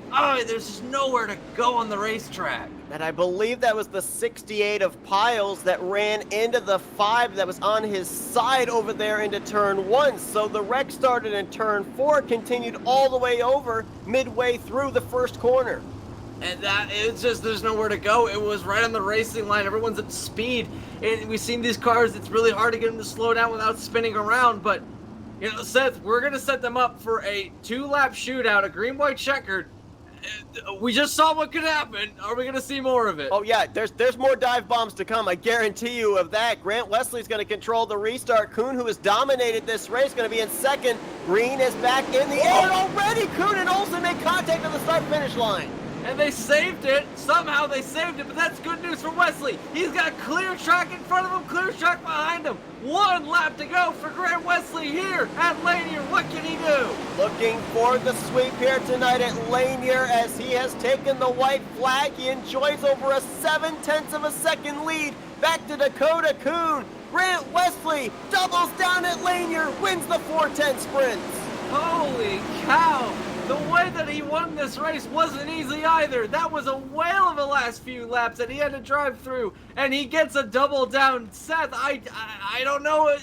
there's just nowhere to go on the racetrack. And I believe that was the 68 of Piles that ran into the 5 that was on his side over there into turn 1. So the wreck started in turn 4, continued all the way over midway through the first corner. And it's just, there's nowhere to go. It was right on the racing line. Everyone's at speed. And we've seen these cars, it's really hard to get them to slow down without spinning around. But, Seth, we're going to set them up for a 2-lap shootout, a green-white checkered. We just saw what could happen. Are we going to see more of it? Oh, yeah, there's more dive bombs to come. I guarantee you of that. Grant Wesley's going to control the restart. Kuhn, who has dominated this race, going to be in second. Green is back in the air already. Kuhn and Olsen make contact on the start-finish line. And they saved it. Somehow they saved it, but that's good news for Wesley. He's got clear track in front of him, clear track behind him. 1 lap to go for Grant Wesley here at Lanier. What can he do? Looking for the sweep here tonight at Lanier as he has taken the white flag. He enjoys over a 0.7 of a second lead. Back to Dakota Kuhn. Grant Wesley doubles down at Lanier, wins the 410 sprints. Holy cow. The way that he won this race wasn't easy either. That was a whale of the last few laps that he had to drive through, and he gets a double down. Seth, I don't know.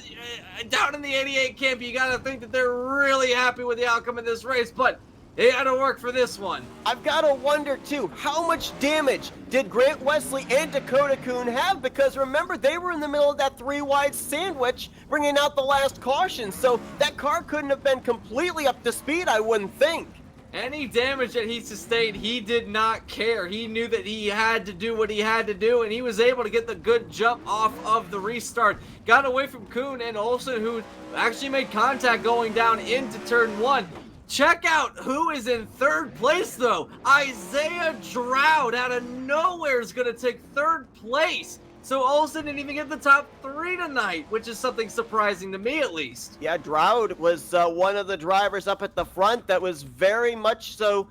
Down in the 88 camp, you got to think that they're really happy with the outcome of this race, but they had to work for this one. I've got to wonder, too, how much damage did Grant Wesley and Dakota Kuhn have? Because remember, they were in the middle of that 3-wide sandwich, bringing out the last caution. So that car couldn't have been completely up to speed, I wouldn't think. Any damage that he sustained, he did not care. He knew that he had to do what he had to do, and he was able to get the good jump off of the restart. Got away from Kuhn and Olsen, who actually made contact going down into turn 1. Check out who is in 3rd place, though. Isaiah Drought out of nowhere is going to take 3rd place. So Olsen didn't even get the top 3 tonight, which is something surprising to me, at least. Yeah, Drought was one of the drivers up at the front that was very much so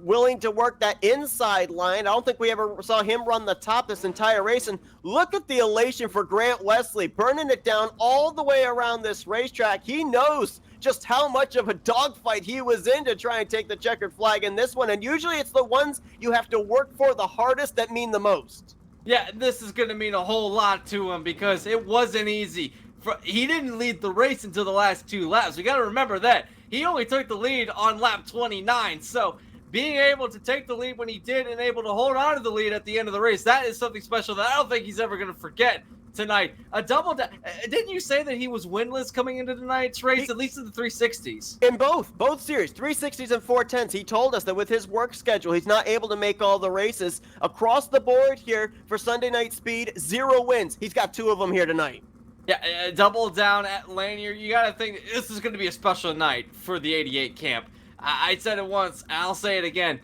willing to work that inside line. I don't think we ever saw him run the top this entire race. And look at the elation for Grant Wesley, burning it down all the way around this racetrack. He knows just how much of a dogfight he was in to try and take the checkered flag in this one. And usually it's the ones you have to work for the hardest that mean the most. Yeah, this is going to mean a whole lot to him because it wasn't easy. He didn't lead the race until the last 2 laps. We got to remember that. He only took the lead on lap 29. So being able to take the lead when he did and able to hold on to the lead at the end of the race, that is something special that I don't think he's ever going to forget tonight. A double down. Didn't you say that he was winless coming into tonight's race, at least in the 360s? In both series, 360s and 410s, he told us that with his work schedule, he's not able to make all the races. Across the board here for Sunday Night Speed, 0 wins. He's got 2 of them here tonight. Yeah, double down at Lanier. You got to think this is going to be a special night for the 88 camp. I said it once, I'll say it again.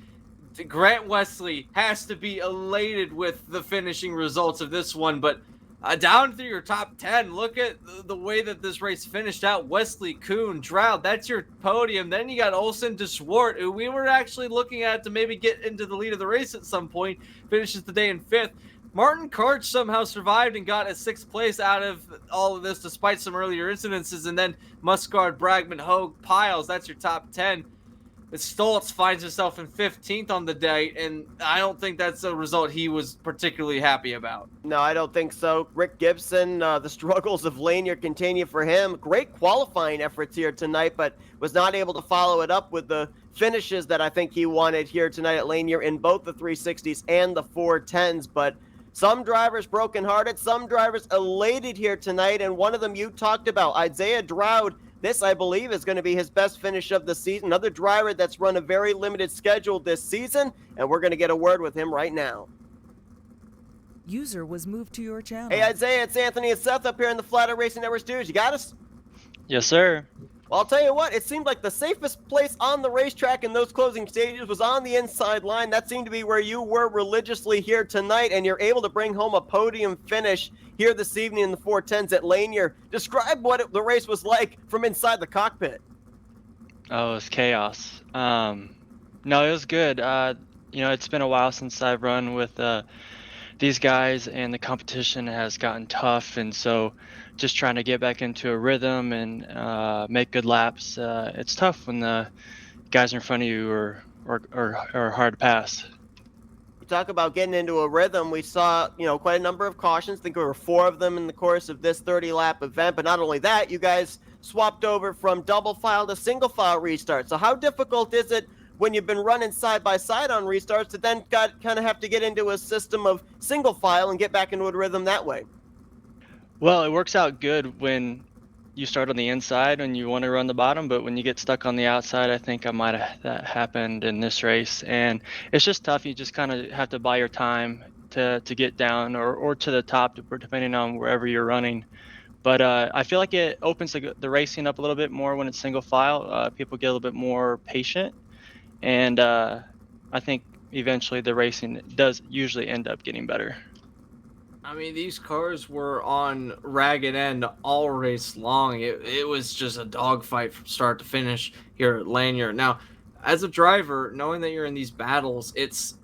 Grant Wesley has to be elated with the finishing results of this one, but down through your top 10, look at the way that this race finished out. Wesley, Kuhn, Droud, that's your podium. Then you got Olsen de Swart, who we were actually looking at to maybe get into the lead of the race at some point, finishes the day in 5th. Martin Karch somehow survived and got a 6th place out of all of this despite some earlier incidences. And then Muscard, Bragman, Hogue, Piles, that's your top 10. Stoltz finds himself in 15th on the day, and I don't think that's a result he was particularly happy about. No, I don't think so. Rick Gibson, the struggles of Lanier continue for him. Great qualifying efforts here tonight, but was not able to follow it up with the finishes that I think he wanted here tonight at Lanier in both the 360s and the 410s. But some drivers brokenhearted, some drivers elated here tonight, and one of them you talked about, Isaiah Droud. This, I believe, is going to be his best finish of the season. Another driver that's run a very limited schedule this season, and we're going to get a word with him right now. User was moved to your channel. Hey, Isaiah, it's Anthony and Seth up here in the Flatout Racing Network studios. You got us? Yes, sir. Well, I'll tell you what, it seemed like the safest place on the racetrack in those closing stages was on the inside line. That seemed to be where you were religiously here tonight, and you're able to bring home a podium finish here this evening in the 410s at Lanier. Describe what the race was like from inside the cockpit. Oh, it was chaos. No, it was good. It's been a while since I've run with these guys, and the competition has gotten tough, and so just trying to get back into a rhythm and make good laps. It's tough when the guys in front of you are hard to pass. You talk about getting into a rhythm. We saw, quite a number of cautions. I think there were 4 of them in the course of this 30-lap event. But not only that, you guys swapped over from double file to single file restart. So how difficult is it when you've been running side by side on restarts to then kind of have to get into a system of single file and get back into a rhythm that way? Well, it works out good when you start on the inside and you want to run the bottom, but when you get stuck on the outside, I think that happened in this race, and it's just tough. You just kind of have to buy your time to get down or to the top, depending on wherever you're running. But I feel like it opens the racing up a little bit more when it's single file. People get a little bit more patient, and I think eventually the racing does usually end up getting better. I mean, these cars were on ragged end all race long. It was just a dogfight from start to finish here at Lanier. Now, as a driver, knowing that you're in these battles, it's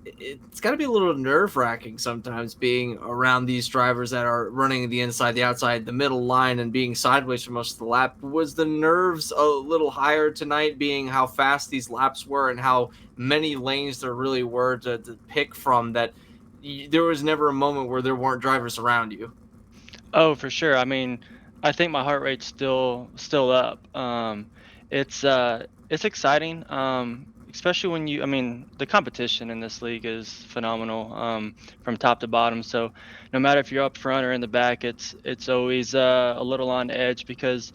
got to be a little nerve-wracking sometimes being around these drivers that are running the inside, the outside, the middle line, and being sideways for most of the lap. Was the nerves a little higher tonight, being how fast these laps were and how many lanes there really were to pick from, that there was never a moment where there weren't drivers around you? Oh, for sure. I mean, I think my heart rate's still up. It's exciting, especially when the competition in this league is phenomenal, from top to bottom. So no matter if you're up front or in the back, it's always a little on edge, because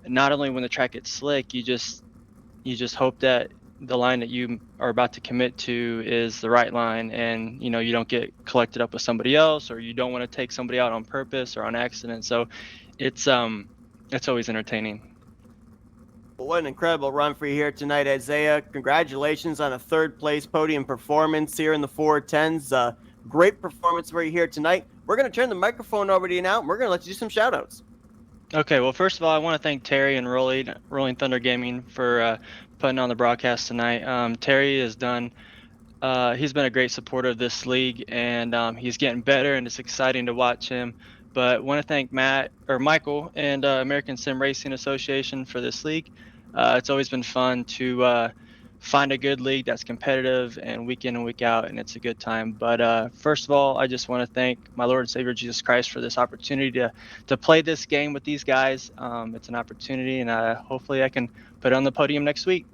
not only when the track gets slick, you just hope that the line that you are about to commit to is the right line, and you don't get collected up with somebody else, or you don't want to take somebody out on purpose or on accident. So it's always entertaining. Well, what an incredible run for you here tonight, Isaiah. Congratulations on a 3rd place podium performance here in the 410s. Great performance for you here tonight. We're going to turn the microphone over to you now, and we're going to let you do some shout outs. Okay, well, first of all, I want to thank Terry and Rolling Thunder Gaming for putting on the broadcast tonight. Terry has done, he's been a great supporter of this league, and he's getting better, and it's exciting to watch him. But I want to thank Michael and American Sim Racing Association for this league. It's always been fun to find a good league that's competitive and week in and week out, and it's a good time. But first of all, I just want to thank my Lord and Savior Jesus Christ for this opportunity to play this game with these guys. It's an opportunity, and hopefully I can put it on the podium next week.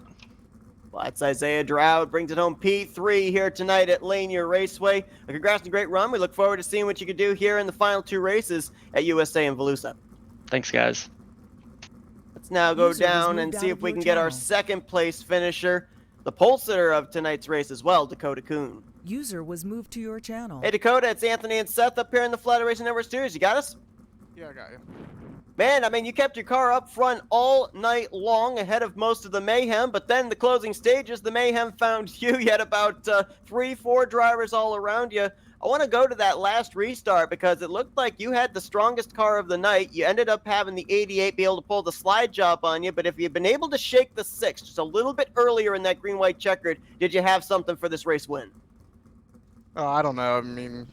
Well, that's Isaiah Droud, brings it home P3 here tonight at Lanier Raceway. Congrats on a great run. We look forward to seeing what you can do here in the final 2 races at USA and Volusia. Thanks, guys. Let's now go User was down and moved see out if of we your can get our channel. 2nd place finisher, the pole sitter of tonight's race as well, Dakota Kuhn. User was moved to your channel. Hey, Dakota, it's Anthony and Seth up here in the Flatout Racing Network studios. You got us? Yeah, I got you. Man, I mean, you kept your car up front all night long ahead of most of the mayhem, but then the closing stages, the mayhem found you. You had about 3, 4 drivers all around you. I want to go to that last restart because it looked like you had the strongest car of the night. You ended up having the 88 be able to pull the slide job on you, but if you'd been able to shake the 6 just a little bit earlier in that green-white checkered, did you have something for this race win? Oh, I don't know. I mean,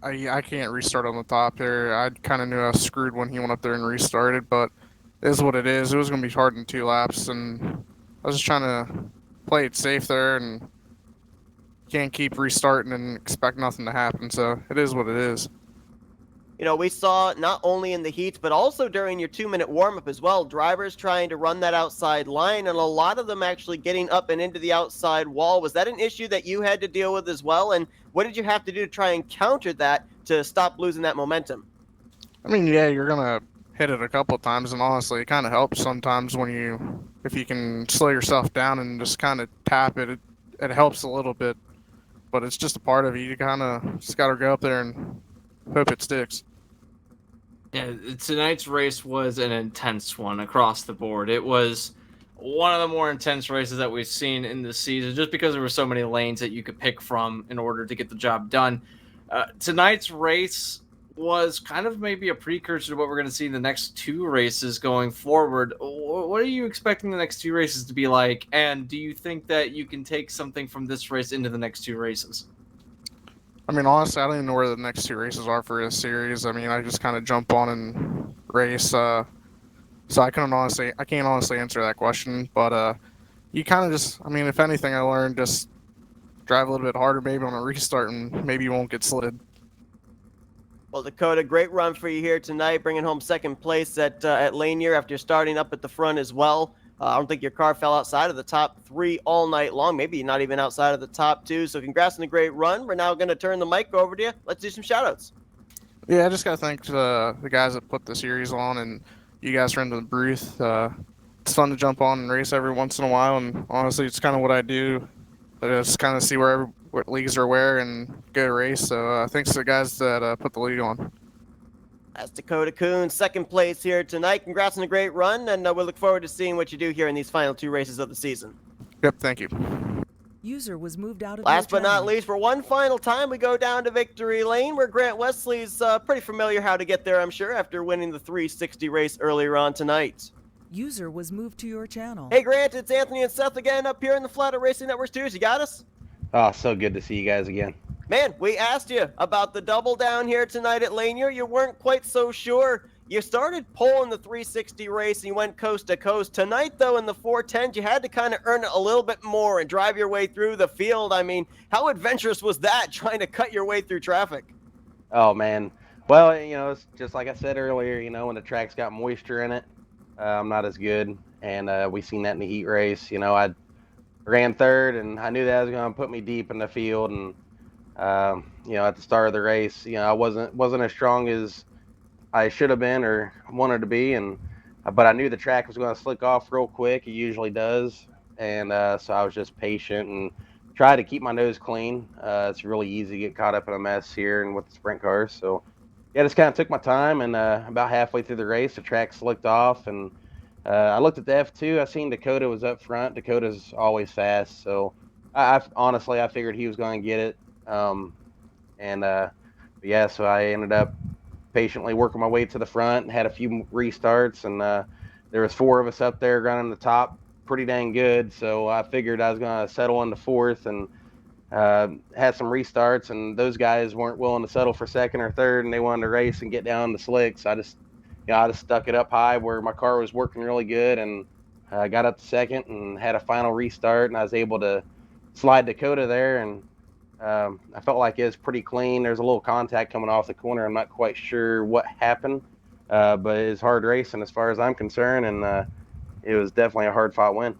I can't restart on the top there. I kind of knew I was screwed when he went up there and restarted, but it is what it is. It was going to be hard in 2 laps, and I was just trying to play it safe there, and can't keep restarting and expect nothing to happen, so it is what it is. You know, we saw not only in the heats, but also during your 2-minute warm-up as well, drivers trying to run that outside line, and a lot of them actually getting up and into the outside wall. Was that an issue that you had to deal with as well? And what did you have to do to try and counter that to stop losing that momentum? I mean, yeah, you're going to hit it a couple of times, and honestly, it kind of helps sometimes if you can slow yourself down and just kind of tap it, it helps a little bit, but it's just a part of it. You kind of just got to go up there and hope it sticks. Yeah, tonight's race was an intense one across the board. It was one of the more intense races that we've seen in the season, just because there were so many lanes that you could pick from in order to get the job done. Tonight's race was kind of maybe a precursor to what we're going to see in the next 2 races going forward. What are you expecting the next 2 races to be like? And do you think that you can take something from this race into the next 2 races? I mean, honestly, I don't even know where the next 2 races are for this series. I mean, I just kind of jump on and race. So I can't honestly answer that question. But you kind of just, I mean, if anything, I learned just drive a little bit harder, maybe on a restart, and maybe you won't get slid. Well, Dakota, great run for you here tonight, bringing home 2nd place at Lanier after starting up at the front as well. I don't think your car fell outside of the top 3 all night long, maybe not even outside of the top 2. So congrats on a great run. We're now going to turn the mic over to you. Let's do some shout-outs. Yeah, I just got to thank the guys that put the series on, and you guys for in the booth. It's fun to jump on and race every once in a while, and honestly, it's kind of what I do. I just kind of see what leagues are where and go race. So thanks to the guys that put the league on. That's Dakota Kuhn, 2nd place here tonight. Congrats on a great run, and we look forward to seeing what you do here in these final 2 races of the season. Yep, thank you. User was moved out of Last your but not channel. least, for one final time, we go down to Victory Lane, where Grant Wesley's pretty familiar how to get there, I'm sure, after winning the 360 race earlier on tonight. User was moved to your channel. Hey, Grant, it's Anthony and Seth again up here in the Flatout Racing Network studios. You got us? Oh, so good to see you guys again. Man, we asked you about the double down here tonight at Lanier. You weren't quite so sure. You started pulling the 360 race and you went coast to coast. Tonight, though, in the 410s, you had to kind of earn it a little bit more and drive your way through the field. I mean, how adventurous was that, trying to cut your way through traffic? Oh, man. Well, it's just like I said earlier, when the track's got moisture in it, I'm not as good. And we seen that in the heat race. I ran 3rd, and I knew that was going to put me deep in the field. And at the start of the race, I wasn't as strong as I should have been or wanted to be, but I knew the track was going to slick off real quick. It usually does, and so I was just patient and tried to keep my nose clean. It's really easy to get caught up in a mess here and with the sprint cars. So yeah, just kind of took my time, and about halfway through the race, the track slicked off, and I looked at the F2. I seen Dakota was up front. Dakota's always fast, so I honestly figured he was going to get it. Yeah, so I ended up patiently working my way to the front and had a few restarts, and there was 4 of us up there running the top pretty dang good, so I figured I was going to settle into 4th and had some restarts, and those guys weren't willing to settle for 2nd or 3rd, and they wanted to race and get down the slicks. I just stuck it up high where my car was working really good, and got up to 2nd and had a final restart, and I was able to slide Dakota there, and I felt like it was pretty clean. There's a little contact coming off the corner. I'm not quite sure what happened, but it was hard racing as far as I'm concerned, and it was definitely a hard-fought win.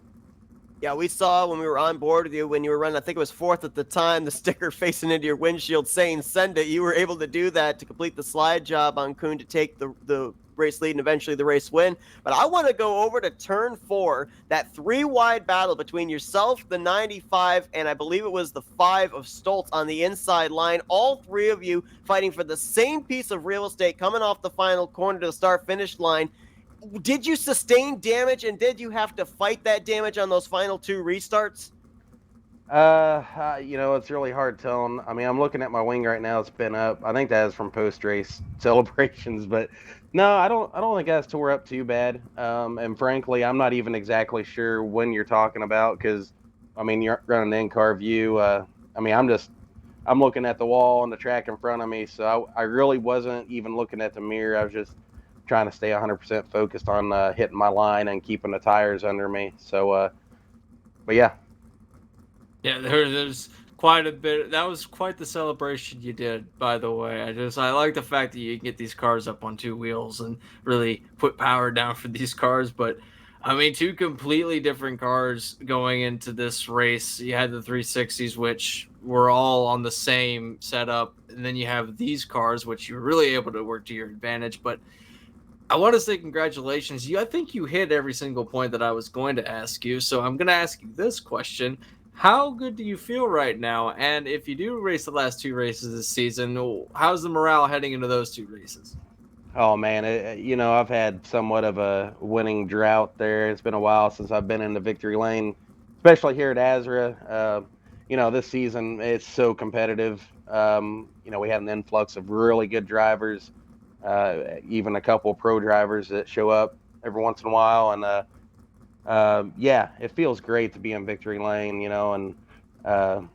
Yeah, we saw when we were on board with you when you were running, I think it was 4th at the time, the sticker facing into your windshield saying send it. You were able to do that to complete the slide job on Kuhn to take the race lead and eventually the race win. But I want to go over to turn 4, that 3-wide battle between yourself, the 95, and I believe it was the 5 of Stoltz on the inside line. All three of you fighting for the same piece of real estate coming off the final corner to the start-finish line. Did you sustain damage, and did you have to fight that damage on those final 2 restarts? It's really hard telling. I mean, I'm looking at my wing right now. It's been up. I think that is from post-race celebrations, but no, I don't think that's tore up too bad. And frankly, I'm not even exactly sure when you're talking about, because, I mean, you're running an in-car view. I'm looking at the wall and the track in front of me, so I really wasn't even looking at the mirror. I was just trying to stay 100% focused on hitting my line and keeping the tires under me. So, but yeah. Yeah, there's quite a bit. That was quite the celebration you did, by the way. I like the fact that you can get these cars up on 2 wheels and really put power down for these cars. But I mean, 2 completely different cars going into this race. You had the 360s, which were all on the same setup, and then you have these cars, which you were really able to work to your advantage. But I want to say congratulations. I think you hit every single point that I was going to ask you. So I'm going to ask you this question. How good do you feel right now? And if you do race the last 2 races this season, how's the morale heading into those 2 races? Oh man, I've had somewhat of a winning drought there. It's been a while since I've been in the victory lane, especially here at Azra. This season it's so competitive. We had an influx of really good drivers, even a couple of pro drivers that show up every once in a while, and yeah, it feels great to be in victory lane, and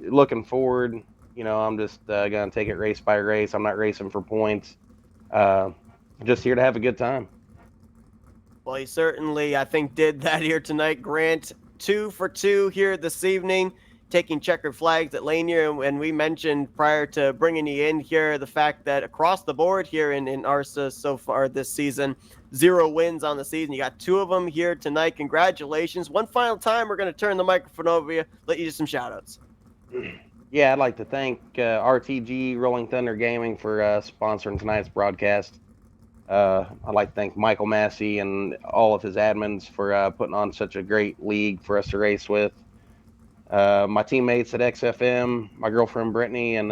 looking forward, I'm just going to take it race by race. I'm not racing for points. Just here to have a good time. Well, he certainly, I think, did that here tonight. Grant, 2 for 2 here this evening, taking checkered flags at Lanier. And we mentioned prior to bringing you in here the fact that across the board here in ARSA so far this season, 0 wins on the season. You got 2 of them here tonight. Congratulations. One final time, we're going to turn the microphone over to you, let you do some shout-outs. Yeah, I'd like to thank RTG, Rolling Thunder Gaming, for sponsoring tonight's broadcast. I'd like to thank Michael Massey and all of his admins for putting on such a great league for us to race with. My teammates at XFM, my girlfriend Brittany, and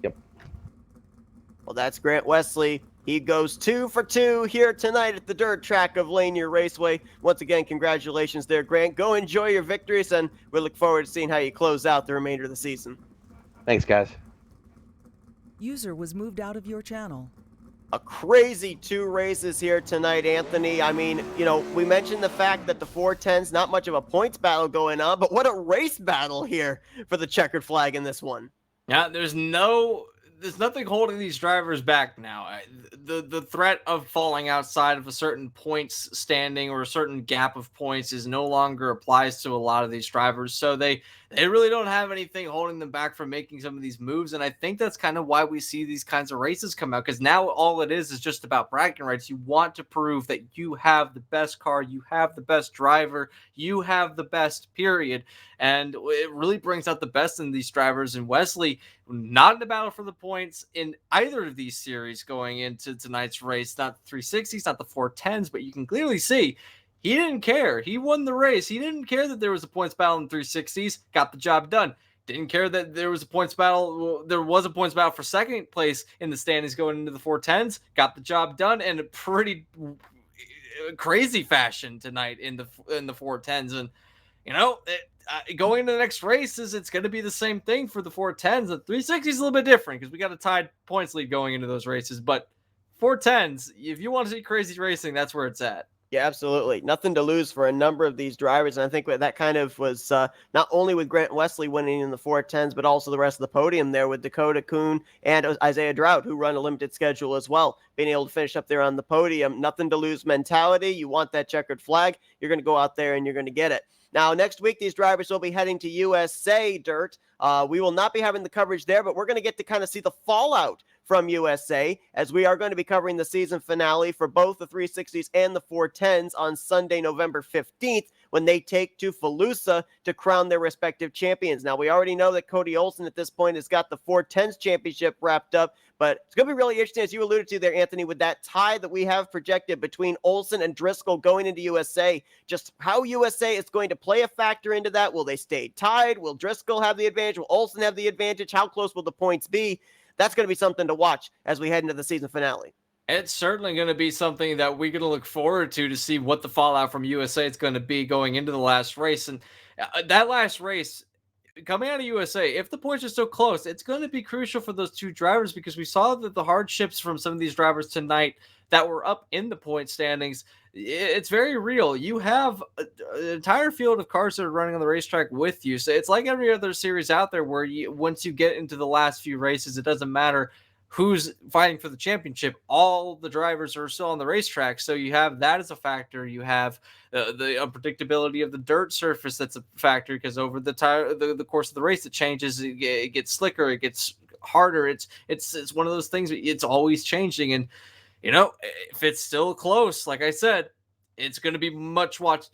yep. Well, that's Grant Wesley. He goes 2 for 2 here tonight at the dirt track of Lanier Raceway. Once again, congratulations there, Grant. Go enjoy your victories, and we look forward to seeing how you close out the remainder of the season. Thanks, guys. User was moved out of your channel. A crazy 2 races here tonight, Anthony. I mean, we mentioned the fact that the 410's not much of a points battle going on, but what a race battle here for the checkered flag in this one. Yeah, there's nothing holding these drivers back now. The threat of falling outside of a certain points standing or a certain gap of points is no longer applies to a lot of these drivers. So they really don't have anything holding them back from making some of these moves. And I think that's kind of why we see these kinds of races come out, because now all it is just about bragging rights. You want to prove that you have the best car, you have the best driver, you have the best period. And it really brings out the best in these drivers. And Wesley, not in the battle for the points in either of these series going into tonight's race, not the 360s, not the 410s, but you can clearly see he didn't care. He won the race. He didn't care that there was a points battle in 360s, got the job done. Didn't care that there was a points battle. Well, there was a points battle for second place in the standings going into the 410s, got the job done in a pretty crazy fashion tonight in the 410s. And going into the next races, it's going to be the same thing for the 410s. The 360s is a little bit different because we got a tied points lead going into those races. But 410s, if you want to see crazy racing, that's where it's at. Yeah, absolutely. Nothing to lose for a number of these drivers. And I think that kind of was not only with Grant Wesley winning in the 410s, but also the rest of the podium there with Dakota Kuhn and Isaiah Drought, who run a limited schedule as well, being able to finish up there on the podium. Nothing to lose mentality. You want that checkered flag, you're going to go out there and you're going to get it. Now, next week, these drivers will be heading to USA Dirt. We will not be having the coverage there, but we're going to get to kind of see the fallout from USA, as we are going to be covering the season finale for both the 360s and the 410s on Sunday, November 15th, when they take to Fallujah to crown their respective champions. Now, we already know that Cody Olsen at this point has got the 410s championship wrapped up, but it's going to be really interesting, as you alluded to there, Anthony, with that tie that we have projected between Olsen and Driscoll going into USA. Just how USA is going to play a factor into that. Will they stay tied? Will Driscoll have the advantage? Will Olsen have the advantage? How close will the points be? That's going to be something to watch as we head into the season finale. It's certainly going to be something that we're going to look forward to see what the fallout from USA is going to be going into the last race. And that last race, coming out of USA, if the points are so close, it's going to be crucial for those two drivers, because we saw that the hardships from some of these drivers tonight that were up in the point standings, it's very real. You have an entire field of cars that are running on the racetrack with you. So it's like every other series out there where once you get into the last few races, it doesn't matter who's fighting for the championship. All the drivers are still on the racetrack. So you have that as a factor. You have the unpredictability of the dirt surface. That's a factor, because over the course of the race, it changes. It gets slicker. It gets harder. It's one of those things. It's always changing. And, if it's still close, like I said, it's going to be must-watch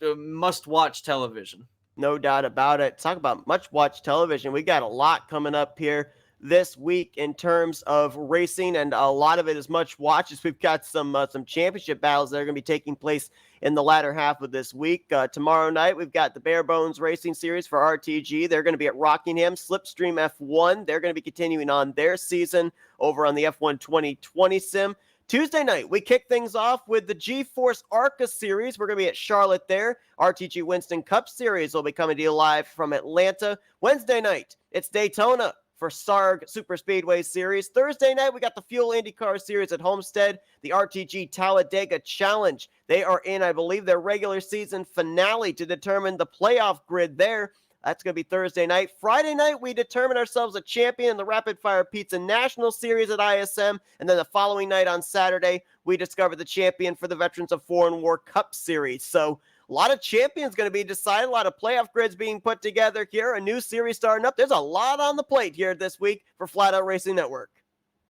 television. No doubt about it. Talk about much-watch television. We got a lot coming up here this week in terms of racing, and a lot of it is much watch, as we've got some championship battles that are going to be taking place in the latter half of this week. Tomorrow night, we've got the Bare Bones Racing Series for RTG. They're going to be at Rockingham. Slipstream F1, they're going to be continuing on their season over on the F1 2020 sim. Tuesday night, we kick things off with the G-Force ARCA Series. We're going to be at Charlotte there. RTG Winston Cup Series will be coming to you live from Atlanta. Wednesday night, it's Daytona for SARG Super Speedway Series. Thursday night, we got the Fuel IndyCar Series at Homestead, the RTG Talladega Challenge. They are in, I believe, their regular season finale to determine the playoff grid there. That's going to be Thursday night. Friday night, we determine ourselves a champion in the Rapid Fire Pizza National Series at ISM. And then the following night on Saturday, we discover the champion for the Veterans of Foreign War Cup Series. So a lot of champions going to be decided, a lot of playoff grids being put together here, a new series starting up. There's a lot on the plate here this week for Flatout Racing Network.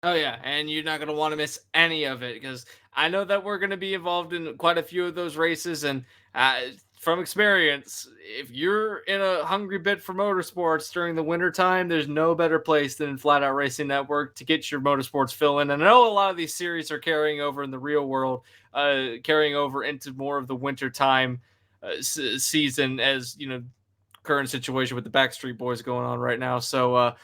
Oh, yeah, and you're not going to want to miss any of it, because I know that we're going to be involved in quite a few of those races, and from experience, if you're in a hungry bit for motorsports during the wintertime, there's no better place than Flatout Racing Network to get your motorsports fill in. And I know a lot of these series are carrying over in the real world, carrying over into more of the wintertime season, as, current situation with the Backstreet Boys going on right now. So,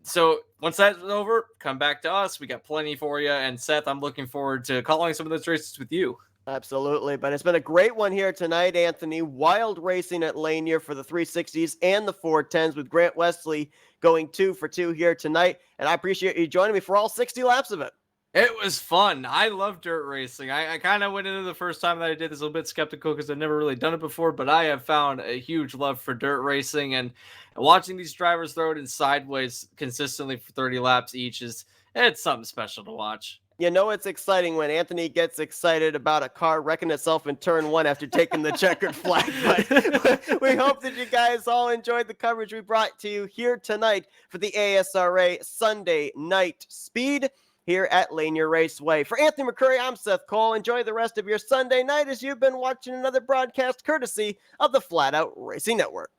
so once that's over, come back to us. We got plenty for you. And Seth, I'm looking forward to calling some of those races with you. Absolutely. But it's been a great one here tonight, Anthony. Wild racing at Lanier for the 360s and the 410s, with Grant Wesley going 2 for 2 here tonight. And I appreciate you joining me for all 60 laps of it. It was fun. I love dirt racing. I kind of went into the first time that I did this a little bit skeptical, because I've never really done it before, but I have found a huge love for dirt racing, and watching these drivers throw it in sideways consistently for 30 laps each it's something special to watch. It's exciting when Anthony gets excited about a car wrecking itself in turn 1 after taking the checkered flag. But we hope that you guys all enjoyed the coverage we brought to you here tonight for the ASRA Sunday Night Speed here at Lanier Raceway. For Anthony McCurry, I'm Seth Cole. Enjoy the rest of your Sunday night as you've been watching another broadcast courtesy of the Flatout Racing Network.